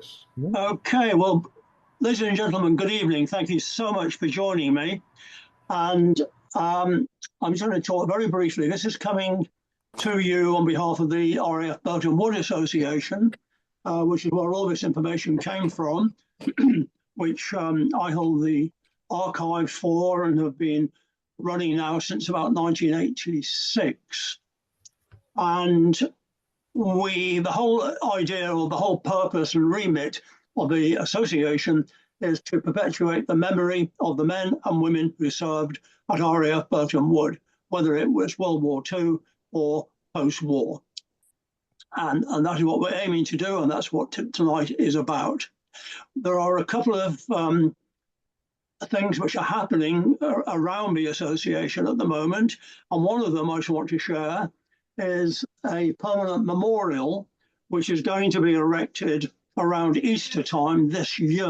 Yes. Okay, well, ladies and gentlemen, good evening. Thank you so much for joining me. And I'm just going to talk very briefly. This is coming to you on behalf of the RAF Burtonwood Association, which is where all this information came from, which I hold the archive for and have been running now since about 1986. And the whole idea or the whole purpose and remit of the association is to perpetuate the memory of the men and women who served at RAF Burtonwood, whether it was World War II or post-war. And that is what we're aiming to do, and that's what tonight is about. There are a couple of things which are happening around the association at the moment, and one of them I just want to share is a permanent memorial which is going to be erected around Easter time this year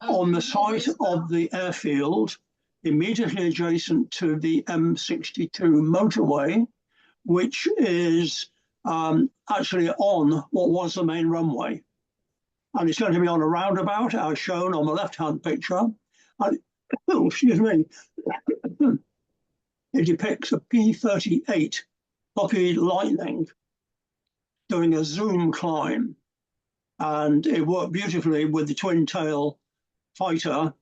on the site of the airfield immediately adjacent to the M62 motorway, which is actually on what was the main runway. And it's going to be on a roundabout as shown on the left-hand picture. And, oh, excuse me, it depicts a P-38 Lockheed Lightning doing a zoom climb, and it worked beautifully with the twin-tail fighter,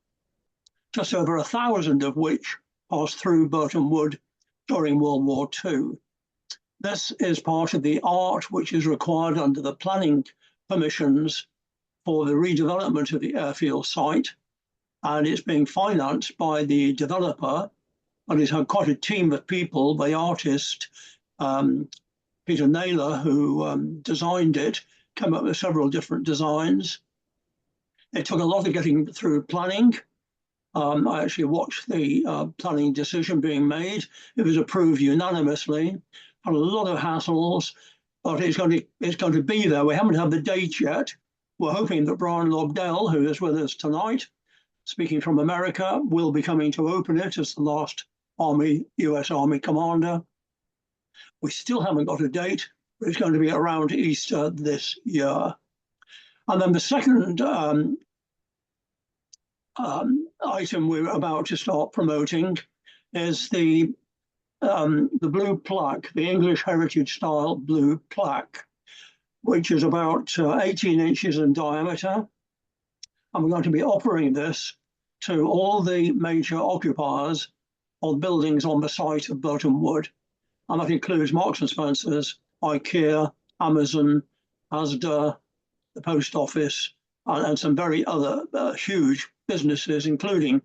just over 1,000 of which passed through Burtonwood during World War II. This is part of the art which is required under the planning permissions for the redevelopment of the airfield site, and it's being financed by the developer, and it's had quite a team of people. The artist Peter Naylor, who designed it, came up with several different designs. It took a lot of getting through planning. I actually watched the planning decision being made. It was approved unanimously. Had a lot of hassles, but it's going to be there. We haven't had the date yet. We're hoping that Brian Lobdell, who is with us tonight, speaking from America, will be coming to open it as the last US Army commander. We still haven't got a date, but it's going to be around Easter this year. And then the second item we're about to start promoting is the blue plaque, the English heritage style blue plaque, which is about 18 inches in diameter. And we're going to be offering this to all the major occupiers of buildings on the site of Burtonwood. And that includes Marks and Spencer's, IKEA, Amazon, Asda, the post office, and some very other huge businesses, including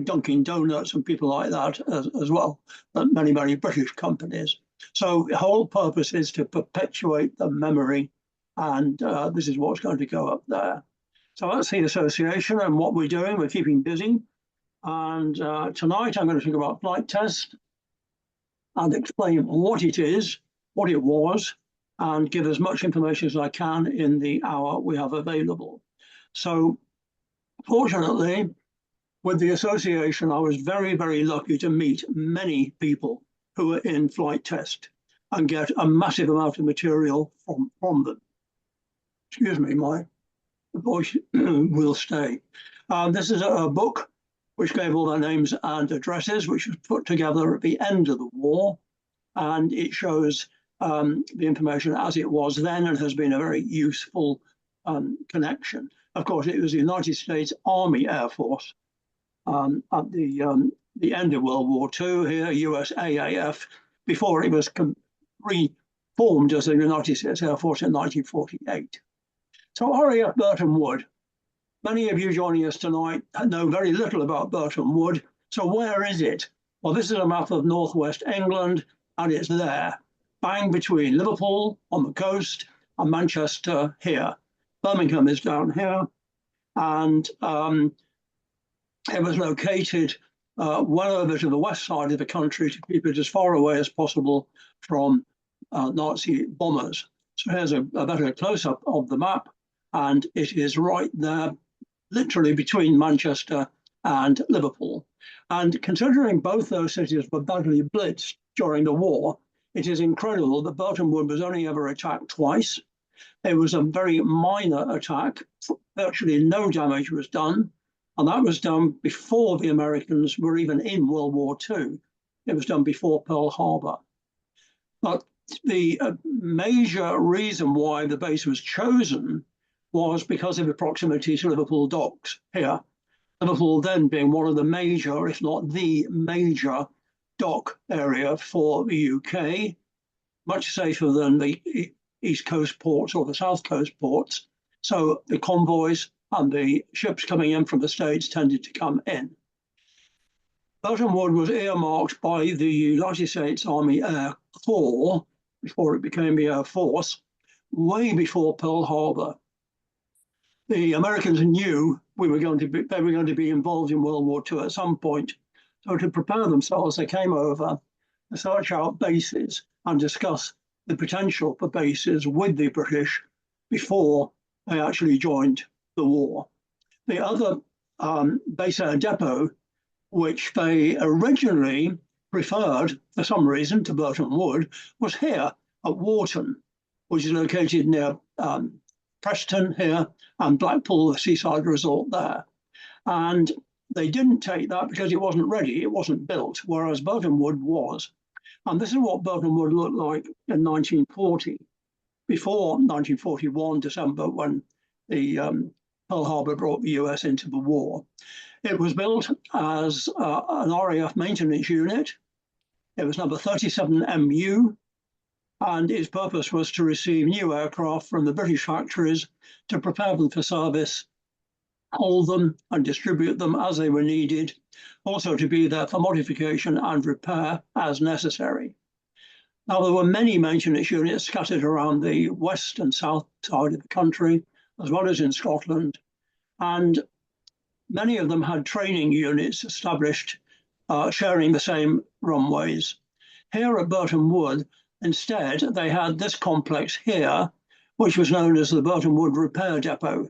Dunkin' Donuts and people like that as well, many, many British companies. So the whole purpose is to perpetuate the memory, and this is what's going to go up there. So that's the association and what we're doing. We're keeping busy. And tonight I'm going to talk about flight test and explain what it is, what it was, and give as much information as I can in the hour we have available. So fortunately, with the association, I was very, very lucky to meet many people who are in flight test and get a massive amount of material from them. Excuse me, my voice will stay. This is a book which gave all their names and addresses, which was put together at the end of the war. And it shows the information as it was then and has been a very useful connection. Of course, it was the United States Army Air Force at the end of World War II here, USAAF, before it was reformed as the United States Air Force in 1948. So RAF Burtonwood. Many of you joining us tonight know very little about Burtonwood. So where is it? Well, this is a map of northwest England, and it's there, bang between Liverpool on the coast and Manchester here. Birmingham is down here, and it was located well over to the west side of the country to keep it as far away as possible from Nazi bombers. So here's a better close-up of the map, and it is right there, literally between Manchester and Liverpool. And considering both those cities were badly blitzed during the war, it is incredible that Burtonwood was only ever attacked twice. It was a very minor attack. Virtually no damage was done. And that was done before the Americans were even in World War II. It was done before Pearl Harbor. But the major reason why the base was chosen was because of the proximity to Liverpool docks here. Liverpool then being one of the major, if not the major, dock area for the UK, much safer than the East Coast ports or the South Coast ports. So the convoys and the ships coming in from the States tended to come in. Burtonwood was earmarked by the United States Army Air Corps, before it became the Air Force, way before Pearl Harbor. The Americans knew they were going to be involved in World War II at some point. So to prepare themselves, they came over to search out bases and discuss the potential for bases with the British before they actually joined the war. The other base air depot, which they originally preferred for some reason to Burtonwood, was here at Warton, which is located near Preston here and Blackpool, the seaside resort there. And they didn't take that because it wasn't ready, it wasn't built, whereas Burtonwood was. And this is what Burtonwood looked like in 1940, before 1941 December, when the Pearl Harbor brought the US into the war. It was built as an RAF maintenance unit. It was number 37MU, and its purpose was to receive new aircraft from the British factories to prepare them for service, hold them and distribute them as they were needed, also to be there for modification and repair as necessary. Now, there were many maintenance units scattered around the west and south side of the country, as well as in Scotland, and many of them had training units established, sharing the same runways. Here at Burtonwood, instead, they had this complex here, which was known as the Burtonwood Repair Depot.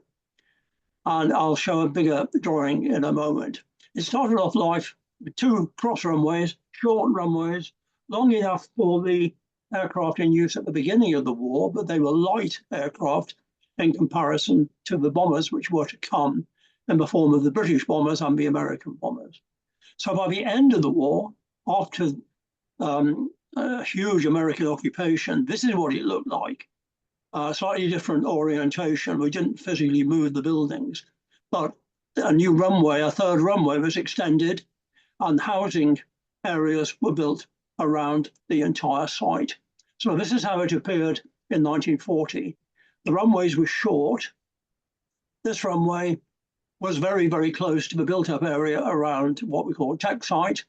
And I'll show a bigger drawing in a moment. It started off life with two cross runways, short runways, long enough for the aircraft in use at the beginning of the war, but they were light aircraft in comparison to the bombers which were to come in the form of the British bombers and the American bombers. So by the end of the war, after a huge American occupation, this is what it looked like. Slightly different orientation. We didn't physically move the buildings, but a new runway, a third runway was extended, and housing areas were built around the entire site. So this is how it appeared in 1940. The runways were short. This runway was very, very close to the built-up area around what we call tech site.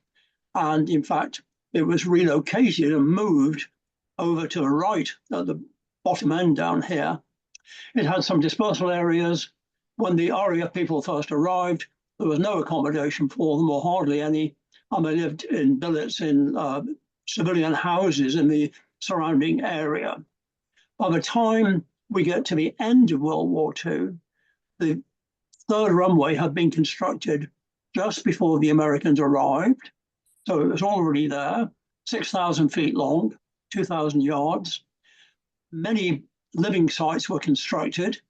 And in fact, it was relocated and moved over to the right at the bottom end down here. It had some dispersal areas. When the RAF people first arrived, there was no accommodation for them, or hardly any, and they lived in billets in civilian houses in the surrounding area. By the time we get to the end of World War II, the third runway had been constructed just before the Americans arrived. So it was already there, 6,000 feet long, 2,000 yards. Many living sites were constructed.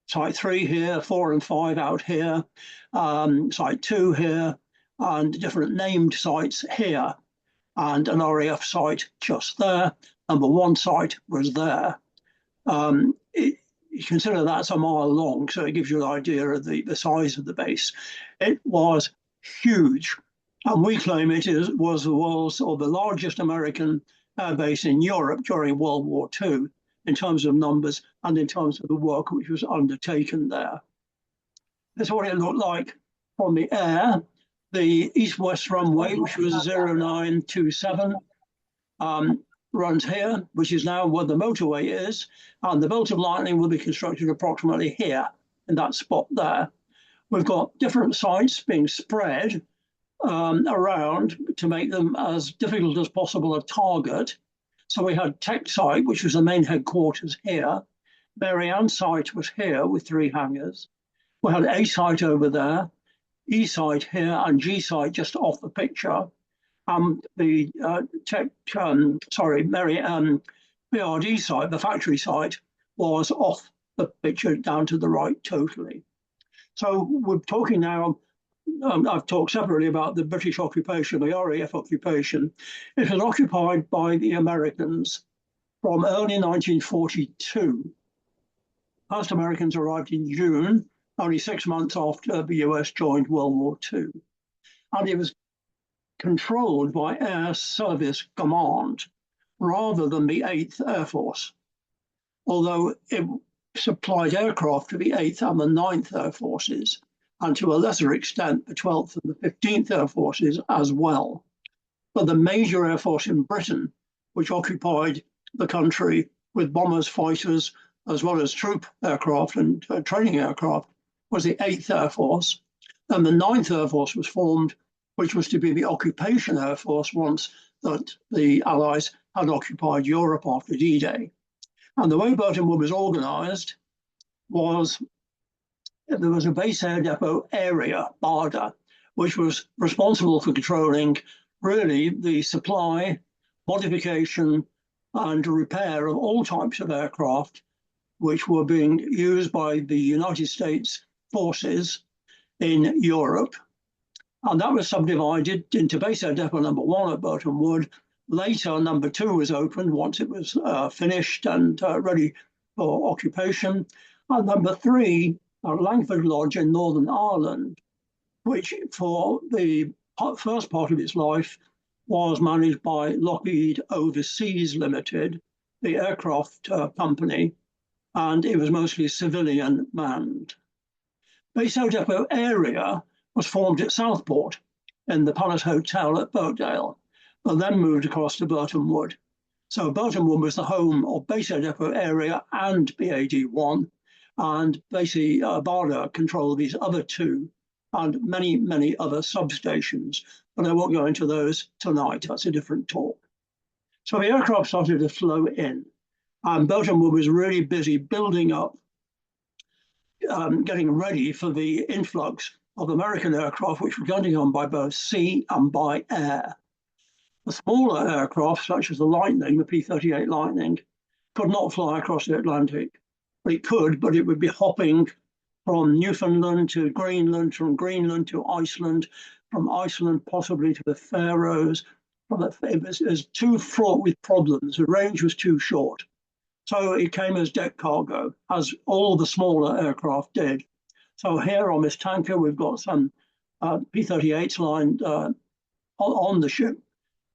Site 3 here, 4 and 5 out here, Site 2 here, and different named sites here, and an RAF site just there. Number 1 site was there. You consider that's a mile long, so it gives you an idea of the size of the base. It was huge, and we claim it was the world's or the largest American air base in Europe during World War II, in terms of numbers and in terms of the work which was undertaken there. This is what it looked like from the air. The east-west runway, which was 0927, runs here, which is now where the motorway is, and the belt of lightning will be constructed approximately here, in that spot there. We've got different sites being spread around to make them as difficult as possible a target. So we had Tech Site, which was the main headquarters here. Mary Ann Site was here with 3 hangars. We had A Site over there, E Site here, and G Site just off the picture. The Mary Ann BRD site, the factory site, was off the picture down to the right totally. So we're talking now, I've talked separately about the British occupation, the RAF occupation. It was occupied by the Americans from early 1942. First Americans arrived in June, only 6 months after the US joined World War II. And it was controlled by Air Service Command rather than the 8th Air Force, although it supplied aircraft to the 8th and the 9th Air Forces, and to a lesser extent the 12th and the 15th Air Forces as well. But the major air force in Britain, which occupied the country with bombers, fighters, as well as troop aircraft and training aircraft, was the 8th Air Force. And the 9th Air Force was formed, which was to be the occupation air force once that the Allies had occupied Europe after D-Day. And the way Burtonwood was organised was there was a base air depot area, BARDA, which was responsible for controlling really the supply, modification, and repair of all types of aircraft which were being used by the United States forces in Europe. And that was subdivided into base air depot number 1 at Burtonwood. Later, number 2 was opened once it was finished and ready for occupation. And number 3, Langford Lodge in Northern Ireland, which for the first part of its life was managed by Lockheed Overseas Limited, the aircraft company, and it was mostly civilian manned. Base air depot area was formed at Southport in the Palace Hotel at Birkdale, and then moved across to Burtonwood. So Burtonwood was the home of base air depot area and BAD-1, and basically BARDA controlled these other 2 and many, many other substations. But I won't go into those tonight, that's a different talk. So the aircraft started to flow in, and Burtonwood was really busy building up, getting ready for the influx of American aircraft, which were going to come by both sea and by air. The smaller aircraft, such as the Lightning, the P-38 Lightning, could not fly across the Atlantic. It could, but it would be hopping from Newfoundland to Greenland, from Greenland to Iceland, from Iceland possibly to the Faroes. It was too fraught with problems. The range was too short. So it came as deck cargo, as all the smaller aircraft did. So here on this tanker, we've got some P-38s lined on the ship,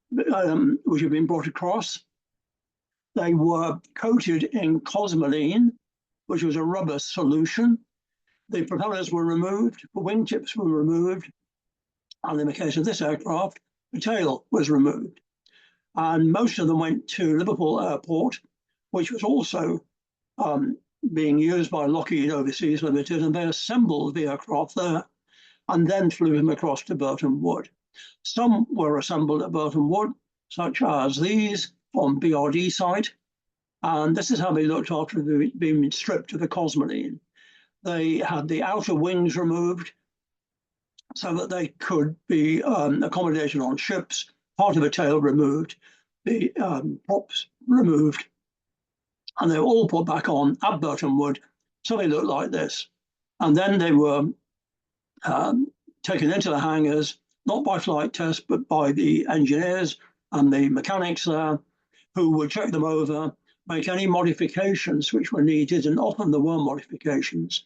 which have been brought across. They were coated in cosmoline, which was a rubber solution. The propellers were removed, the wingtips were removed, and in the case of this aircraft, the tail was removed. And most of them went to Liverpool Airport, which was also being used by Lockheed Overseas Limited, and they assembled the aircraft there and then flew them across to Burtonwood. Some were assembled at Burtonwood, such as these on BRD site, and this is how they looked after being stripped of the cosmoline. They had the outer wings removed so that they could be accommodated on ships, part of the tail removed, the props removed, and they were all put back on at Burtonwood, so they looked like this. And then they were taken into the hangars, not by flight test, but by the engineers and the mechanics there, who would check them over, make any modifications which were needed, and often there were modifications.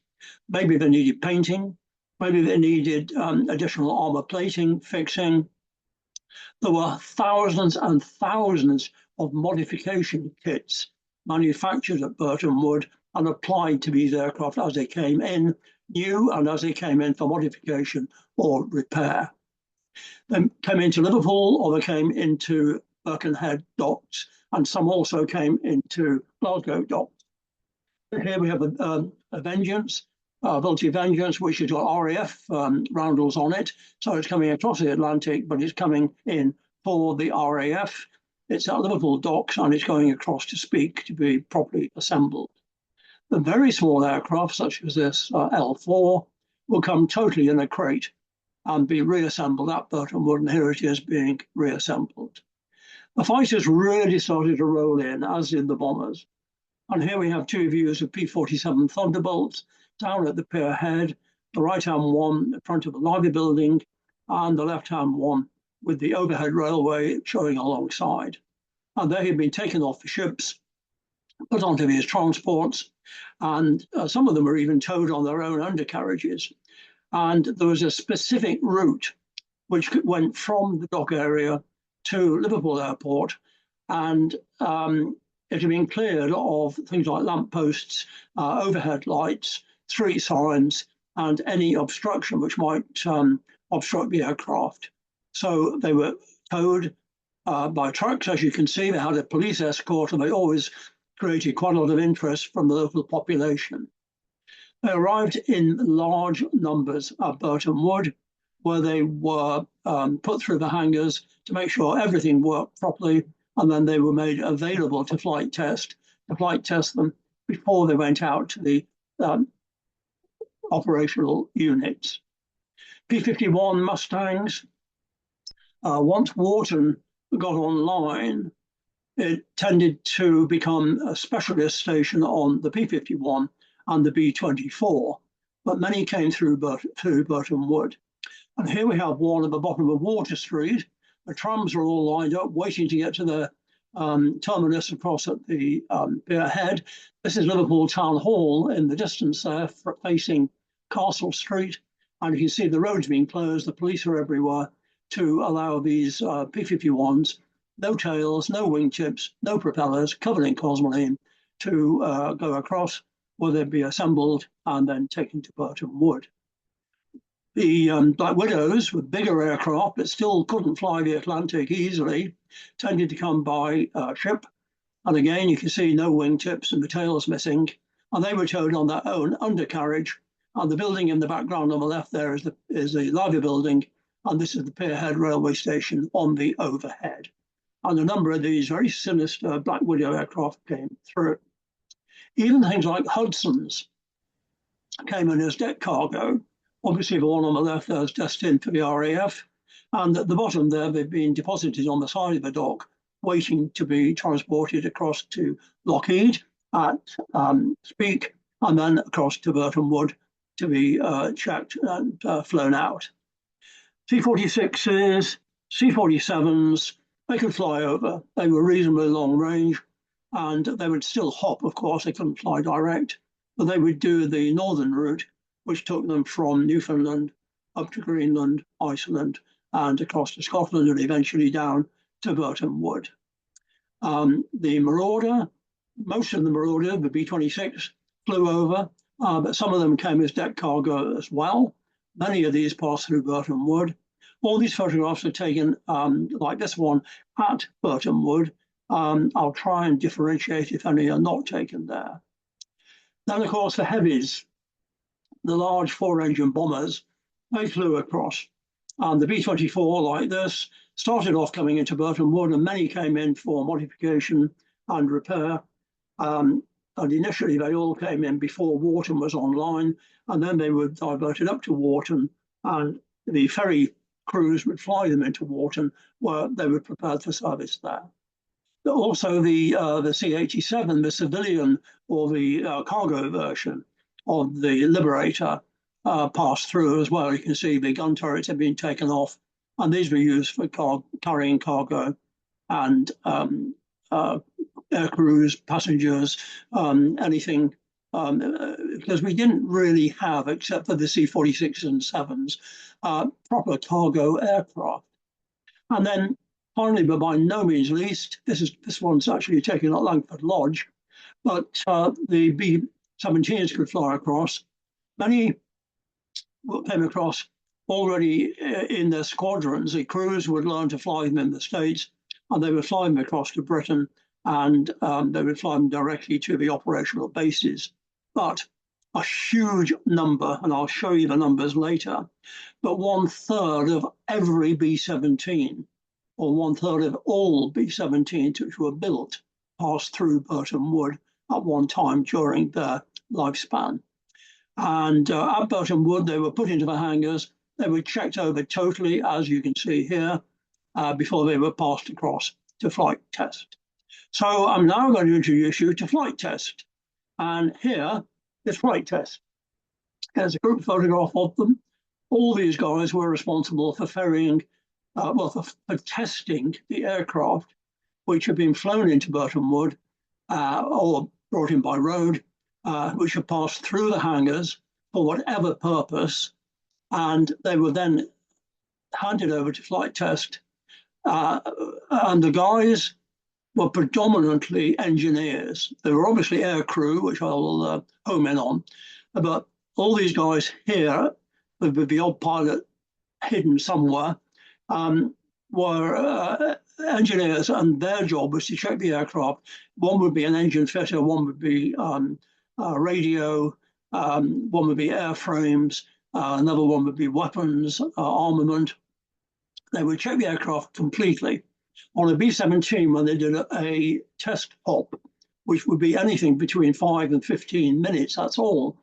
Maybe they needed painting, maybe they needed additional armor plating, fixing. There were thousands and thousands of modification kits manufactured at Burtonwood and applied to these aircraft as they came in, new and as they came in for modification or repair. They came into Liverpool or they came into Birkenhead docks, and some also came into Glasgow docks. Here we have a Vengeance, Vulture Vengeance, which has got RAF roundels on it. So it's coming across the Atlantic, but it's coming in for the RAF. It's at Liverpool docks and it's going across to Speke to be properly assembled. The very small aircraft, such as this L4, will come totally in a crate and be reassembled at Burtonwood, and here it is being reassembled. The fighters really started to roll in, as did the bombers. And here we have two views of P-47 Thunderbolts down at the pier head, the right-hand one in front of the Livy building, and the left-hand one with the overhead railway showing alongside. And they had been taken off the ships, put onto these transports, and some of them were even towed on their own undercarriages. And there was a specific route which went from the dock area to Liverpool Airport, and it had been cleared of things like lampposts, overhead lights, street signs, and any obstruction which might obstruct the aircraft. So they were towed by trucks, as you can see. They had a police escort, and they always created quite a lot of interest from the local population. They arrived in large numbers at Burton Wood, where they were put through the hangars to make sure everything worked properly, and then they were made available to flight test them before they went out to the operational units. P-51 Mustangs, once Wharton got online, it tended to become a specialist station on the P-51 and the B-24, but many came through Burton Wood. And here we have one at the bottom of Water Street. The trams are all lined up, waiting to get to the terminus across at the pier head. This is Liverpool Town Hall in the distance there, facing Castle Street. And you can see the roads being closed. The police are everywhere to allow these P-51s, no tails, no wingtips, no propellers, covered in cosmoline, to go across, where they'd be assembled and then taken to Burton Wood. The Black Widows, with bigger aircraft, but still couldn't fly the Atlantic easily, tended to come by ship. And again, you can see no wingtips and the tails missing. And they were towed on their own undercarriage. And the building in the background on the left there is the Livy building. And this is the Pierhead railway station on the overhead. And a number of these very sinister Black Widow aircraft came through. Even things like Hudsons came in as deck cargo. Obviously, the one on the left there is destined for the RAF. And at the bottom there, they've been deposited on the side of the dock, waiting to be transported across to Lockheed at Speke, and then across to Burton Wood to be checked and flown out. C-46s, C-47s, they could fly over. They were reasonably long range, and they would still hop, of course. They couldn't fly direct, but they would do the northern route, which took them from Newfoundland up to Greenland, Iceland, and across to Scotland, and eventually down to Burton Wood. The Marauder, most of the Marauder, the B-26, flew over, but some of them came as deck cargo as well. Many of these passed through Burton Wood. All these photographs are taken, like this one, at Burton Wood. I'll try and differentiate if any are not taken there. Then, of course, the heavies, the large four-engine bombers, they flew across. And the B-24, like this, started off coming into Burton Wood, and many came in for modification and repair. And initially, they all came in before Wharton was online, and then they were diverted up to Wharton, and the ferry crews would fly them into Wharton, where they were prepared for service there. Also, the C-87, the civilian or the cargo version of the Liberator, passed through as well. You can see the gun turrets had been taken off, and these were used for carrying cargo and air crews, passengers, anything, because we didn't really have, except for the C-46s and 7s, proper cargo aircraft. And then finally, but by no means least, this one's actually taken at Langford Lodge, but the B-17s could fly across. Many came across already in their squadrons. The crews would learn to fly them in the States, and they would fly them across to Britain, and they would fly them directly to the operational bases. But a huge number, and I'll show you the numbers later, but 1/3 of every B-17, or 1/3 of all B-17s which were built, passed through Burton Wood at one time during their lifespan. And at Burton Wood, they were put into the hangars. They were checked over totally, as you can see here, before they were passed across to flight test. So I'm now going to introduce you to flight test. And here is flight test. There's a group photograph of them. All these guys were responsible for ferrying, for testing the aircraft which had been flown into Burtonwood or brought in by road, which had passed through the hangars for whatever purpose, and they were then handed over to flight test. And the guys were predominantly engineers. They were obviously air crew, which I'll home in on, but all these guys here, with the odd pilot hidden somewhere, were engineers, and their job was to check the aircraft. One would be an engine fitter, one would be radio, one would be airframes, another one would be weapons, armament. They would check the aircraft completely. On a B-17, when they did a test hop, which would be anything between 5 and 15 minutes, that's all,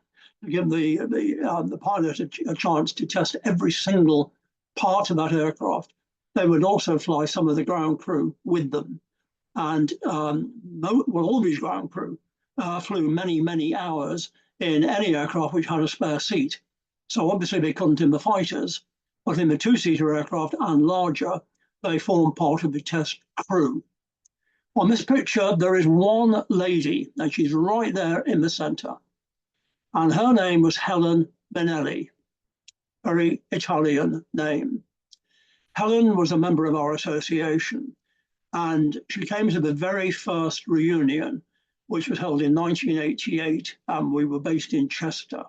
to give the pilot a chance to test every single part of that aircraft. They would also fly some of the ground crew with them. And all these ground crew flew many, many hours in any aircraft which had a spare seat. So obviously they couldn't in the fighters, but in the two-seater aircraft and larger, they formed part of the test crew. On this picture, there is one lady, and she's right there in the center. And her name was Helen Benelli, very Italian name. Helen was a member of our association, and she came to the very first reunion, which was held in 1988, and we were based in Chester.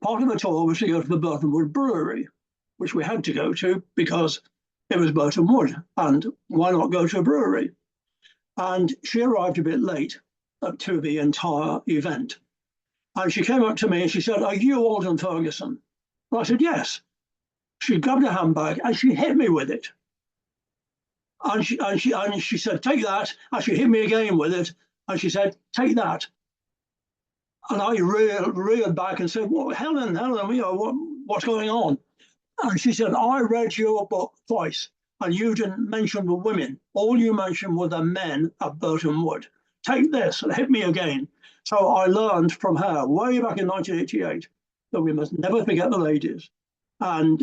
Part of the tour was to go to the Burtonwood Brewery, which we had to go to because it was Burtonwood, and why not go to a brewery? And she arrived a bit late to the entire event. And she came up to me and she said, "Are you Aldon Ferguson?" And I said, "Yes." She grabbed a handbag and she hit me with it. And she said, "Take that." And she hit me again with it. And she said, "Take that." And I reared back and said, "Well, Helen, you know, what's going on?" And she said, "I read your book twice, and you didn't mention the women. All you mentioned were the men at Burtonwood. Take this," and hit me again. So I learned from her way back in 1988 that we must never forget the ladies. And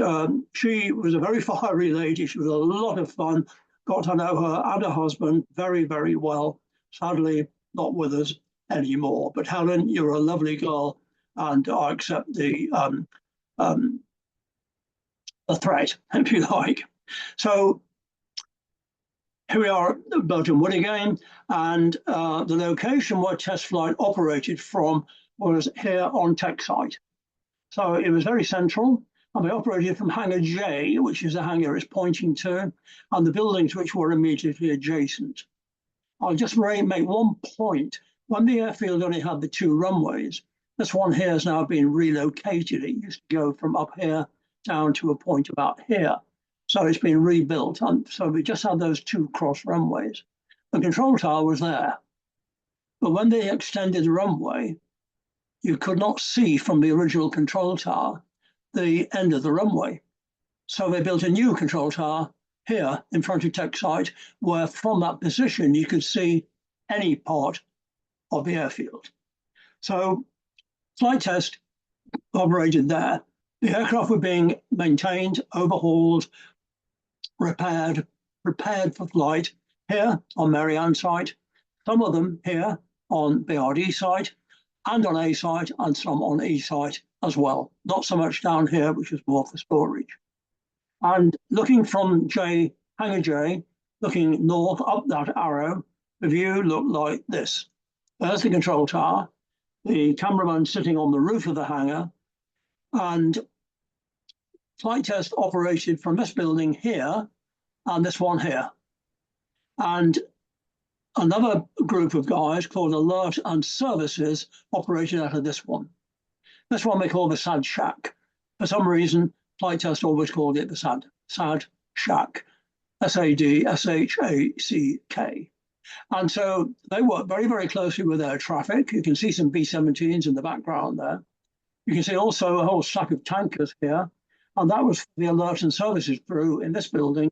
she was a very fiery lady. She was a lot of fun. Got to know her and her husband very, very well. Sadly, not with us anymore. But Helen, you're a lovely girl, and I accept the threat, if you like. So here we are at Burtonwood again, and the location where test flight operated from was here on Tech Site. So it was very central, and we operated from Hangar J, which is the hangar it's pointing to, and the buildings which were immediately adjacent. I'll just make one point. When the airfield only had the 2 runways, this one here has now been relocated. It used to go from up here down to a point about here. So it's been rebuilt. And so we just had those 2 cross runways. The control tower was there. But when they extended the runway, you could not see from the original control tower the end of the runway. So they built a new control tower here in front of Tech Site, where from that position you could see any part of the airfield. So flight test operated there. The aircraft were being maintained, overhauled, repaired, prepared for flight here on Marianne site, some of them here on BRD site, and on A site, and some on E site as well. Not so much down here, which is more for storage. And looking from Hangar J, looking north up that arrow, the view looked like this. There's the control tower, the cameraman sitting on the roof of the hangar, and flight test operated from this building here and this one here. And another group of guys called Alert and Services operated out of this one. This one we call the SAD Shack. For some reason, flight test always called it the SAD Shack, SADSHACK. And so they work very, very closely with air traffic. You can see some B-17s in the background there. You can see also a whole stack of tankers here. And that was the Alert and Services crew in this building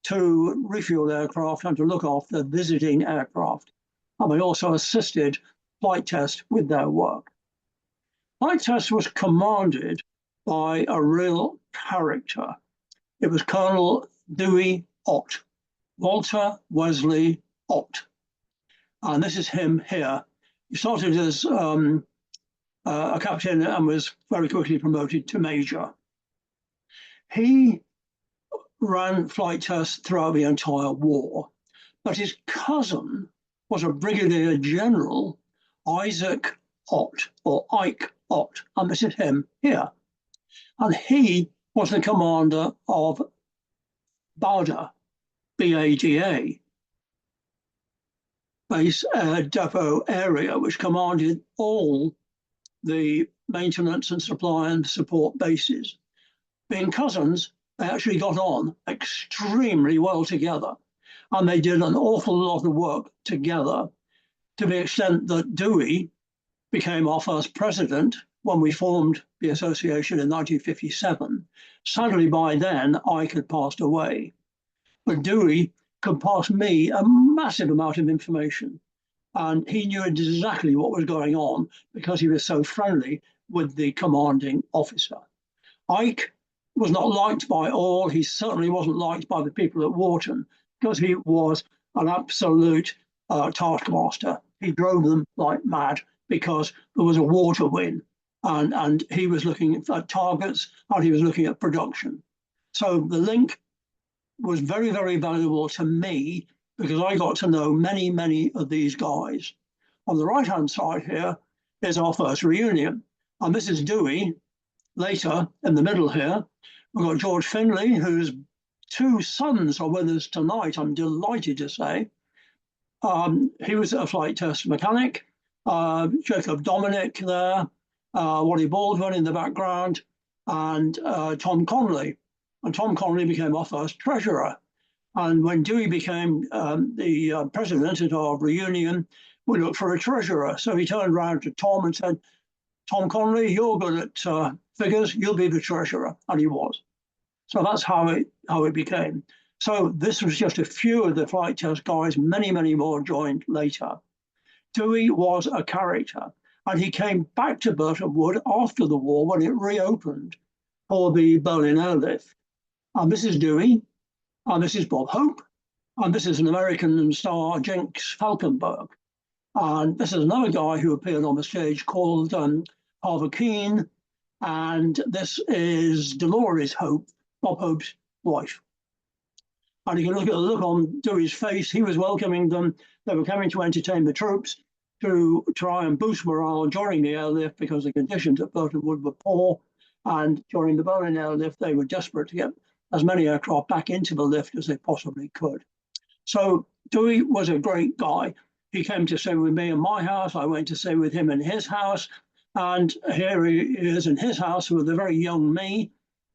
to refuel aircraft and to look after visiting aircraft. And we also assisted flight test with their work. Flight test was commanded by a real character. It was Colonel Dewey Ott, Walter Wesley Ott. And this is him here. He started as a captain and was very quickly promoted to major. He ran flight tests throughout the entire war, but his cousin was a brigadier general, Isaac Ott, or Ike Ott, and this is him here. And he was the commander of BADA, B-A-D-A, base depot area, which commanded all the maintenance and supply and support bases. Being cousins, they actually got on extremely well together, and they did an awful lot of work together, to the extent that Dewey became our first president when we formed the association in 1957. Sadly, by then, Ike had passed away. But Dewey could pass me a massive amount of information, and he knew exactly what was going on because he was so friendly with the commanding officer. Ike was not liked by all. He certainly wasn't liked by the people at Wharton because he was an absolute taskmaster. He drove them like mad because there was a war to win, and he was looking at targets and he was looking at production. So the link was very, very valuable to me because I got to know many, many of these guys. On the right-hand side here is our first reunion, and this is Dewey. Later, in the middle here, we've got George Finley, whose two sons are with us tonight, I'm delighted to say. He was a flight test mechanic. Jacob Dominic there, Wally Baldwin in the background, and Tom Conley. And Tom Conley became our first treasurer. And when Dewey became the president at our reunion, we looked for a treasurer. So he turned around to Tom and said, Tom Conley, you're good at figures, you'll be the treasurer. And he was. So that's how it became. So this was just a few of the flight test guys. Many, many more joined later. Dewey was a character, and he came back to Burtonwood after the war when it reopened for the Berlin airlift. And this is Dewey, and this is Bob Hope, and this is an American star, Jenks Falkenberg. And this is another guy who appeared on the stage called Harvey Keene, and this is Dolores Hope, Bob Hope's wife. And you can look at the look on Dewey's face. He was welcoming them. They were coming to entertain the troops to try and boost morale during the airlift because the conditions at Burtonwood were poor. And during the Berlin airlift, they were desperate to get as many aircraft back into the lift as they possibly could. So Dewey was a great guy. He came to stay with me in my house. I went to stay with him in his house. And here he is in his house with a very young me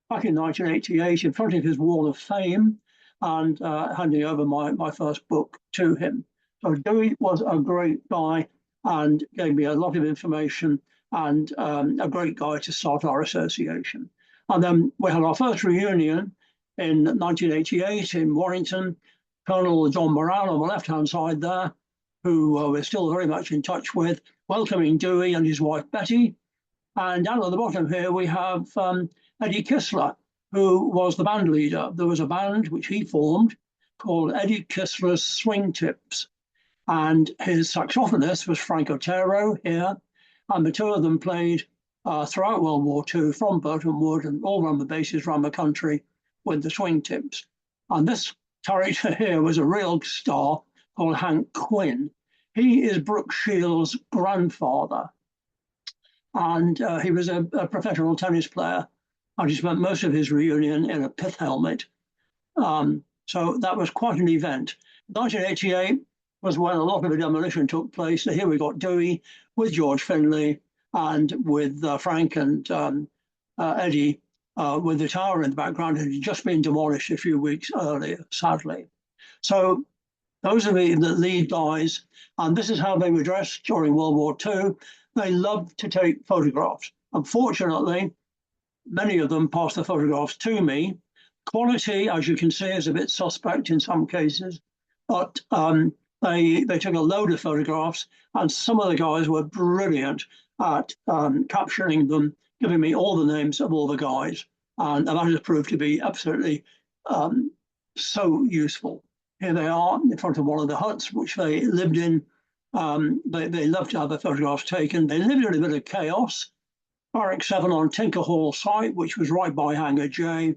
back in 1988 in front of his wall of fame, and handing over my first book to him. So Dewey was a great guy and gave me a lot of information, and a great guy to start our association. And then we had our first reunion in 1988 in Warrington. Colonel John Moran on the left-hand side there, who we're still very much in touch with, welcoming Dewey and his wife Betty. And down at the bottom here we have Eddie Kistler, who was the band leader. There was a band which he formed called Eddie Kistler's Swing Tips. And his saxophonist was Frank Otero here. And the two of them played throughout World War II from Burtonwood and all around the bases around the country with the Swing Tips. And this character here was a real star called Hank Quinn. He is Brooke Shields' grandfather. And he was a professional tennis player. And he spent most of his reunion in a pith helmet. So that was quite an event. 1988 was when a lot of the demolition took place. So here we got Dewey with George Finley and with Frank and Eddie with the tower in the background. It had just been demolished a few weeks earlier, sadly. So those are the lead guys. And this is how they were dressed during World War II. They loved to take photographs. Unfortunately, many of them passed the photographs to me. Quality, as you can see, is a bit suspect in some cases, but they took a load of photographs, and some of the guys were brilliant at capturing them, giving me all the names of all the guys, and that has proved to be absolutely so useful. Here they are in front of one of the huts which they lived in. They loved to have the photographs taken. They lived in a bit of chaos. Barrack 7 on Tinker Hall site, which was right by Hangar J.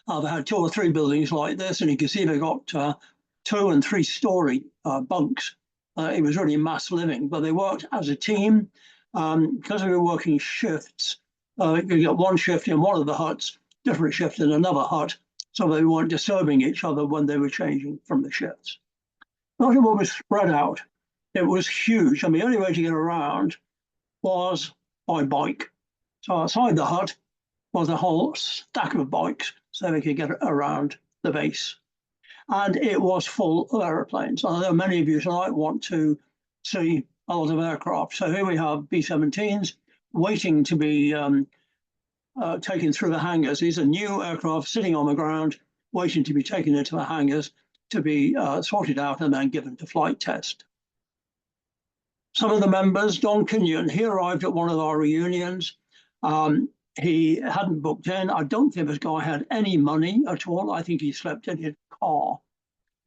They had 2 or 3 buildings like this, and you can see they got 2 and 3 story bunks. It was really mass living, but they worked as a team. Because they were working shifts, you get one shift in one of the huts, different shift in another hut, so they weren't disturbing each other when they were changing from the shifts. Not all was spread out. It was huge, and the only way to get around was by bike. So outside the hut was a whole stack of bikes, so they could get around the base. And it was full of aeroplanes. I know many of you tonight want to see a lot of aircraft. So here we have B-17s waiting to be taken through the hangars. These are new aircraft sitting on the ground, waiting to be taken into the hangars to be sorted out and then given to flight test. Some of the members, Don Kenyon, he arrived at one of our reunions. He hadn't booked in. I don't think this guy had any money at all. I think he slept in his car.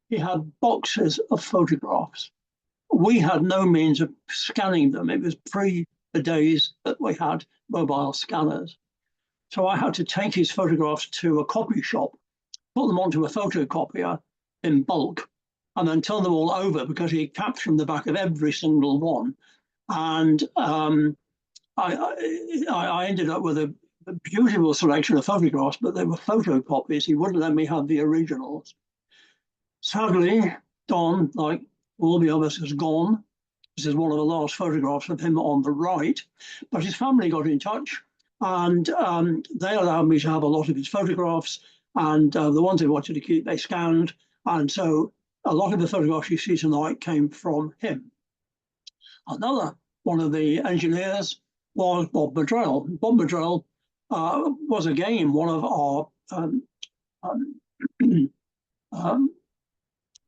He had boxes of photographs. We had no means of scanning them. It was pre the days that we had mobile scanners. So I had to take his photographs to a copy shop, put them onto a photocopier in bulk, and then turn them all over because he captured the back of every single one. And I ended up with a beautiful selection of photographs, but they were photocopies. He wouldn't let me have the originals. Sadly, Don, like all the others, has gone. This is one of the last photographs of him on the right. But his family got in touch, and they allowed me to have a lot of his photographs. And the ones they wanted to keep, they scanned. And so a lot of the photographs you see tonight came from him. Another one of the engineers was Bob Madrell. Bob Madrell was again one of our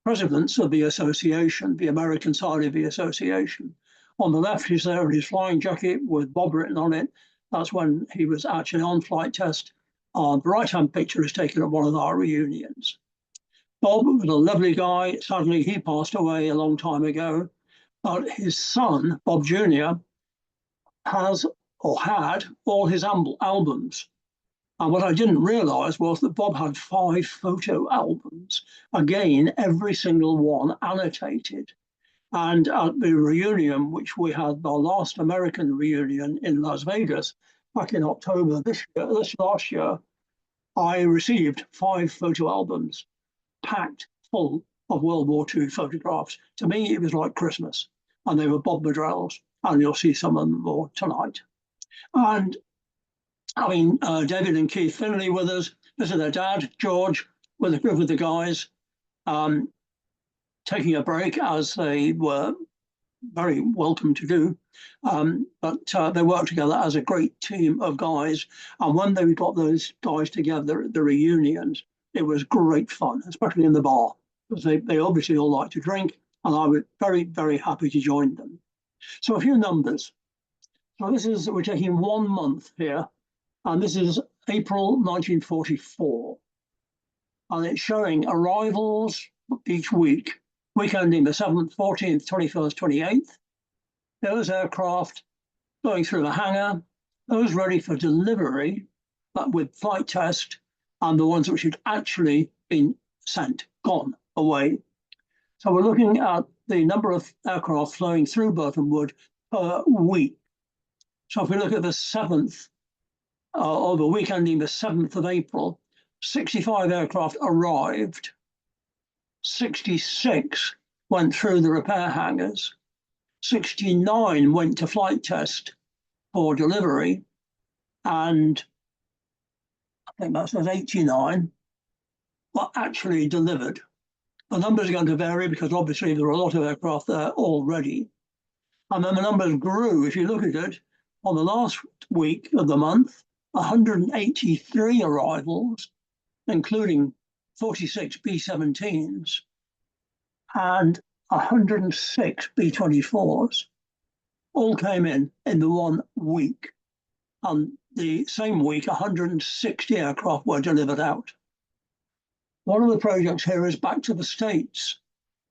presidents of the association, the American side of the association. On the left, he's there in his flying jacket with Bob written on it. That's when he was actually on flight test. The right-hand picture is taken at one of our reunions. Bob was a lovely guy. Sadly, he passed away a long time ago. But his son, Bob Jr., has or had all his albums. And what I didn't realize was that Bob had 5 photo albums. Again, every single one annotated. And at the reunion, which we had, our last American reunion in Las Vegas, back in October this last year, I received 5 photo albums packed full of World War II photographs. To me, it was like Christmas. And they were Bob Madrell's, and you'll see some of them more tonight. And having David and Keith Finley with us, this is their dad, George, with a group of the guys, taking a break, as they were very welcome to do. But they worked together as a great team of guys. And when they got those guys together at the reunions, it was great fun, especially in the bar, because they obviously all like to drink, and I was very, very happy to join them. So a few numbers. So we're taking 1 month here, and this is April 1944. And it's showing arrivals each week, week ending the 7th, 14th, 21st, 28th. Those aircraft going through the hangar, those ready for delivery, but with flight test, and the ones which had actually been sent, gone away. So we're looking at the number of aircraft flowing through Burtonwood per week. So if we look at the 7th, or the week ending the 7th of April, 65 aircraft arrived, 66 went through the repair hangars, 69 went to flight test for delivery, and I think that says 89 were actually delivered. The numbers are going to vary because obviously there are a lot of aircraft there already. And then the numbers grew. If you look at it, on the last week of the month, 183 arrivals, including 46 B-17s and 106 B-24s, all came in the 1 week. And the same week, 160 aircraft were delivered out. One of the projects here is back to the States.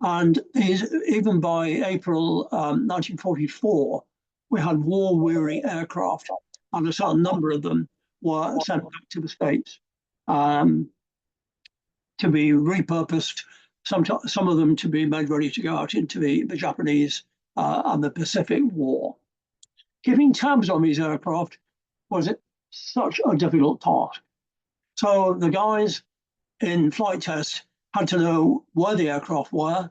And even by April 1944, we had war-weary aircraft, and a certain number of them were sent back to the States to be repurposed, some of them to be made ready to go out into the Japanese and the Pacific War. Keeping tabs on these aircraft was such a difficult task. So the guys in flight tests had to know where the aircraft were,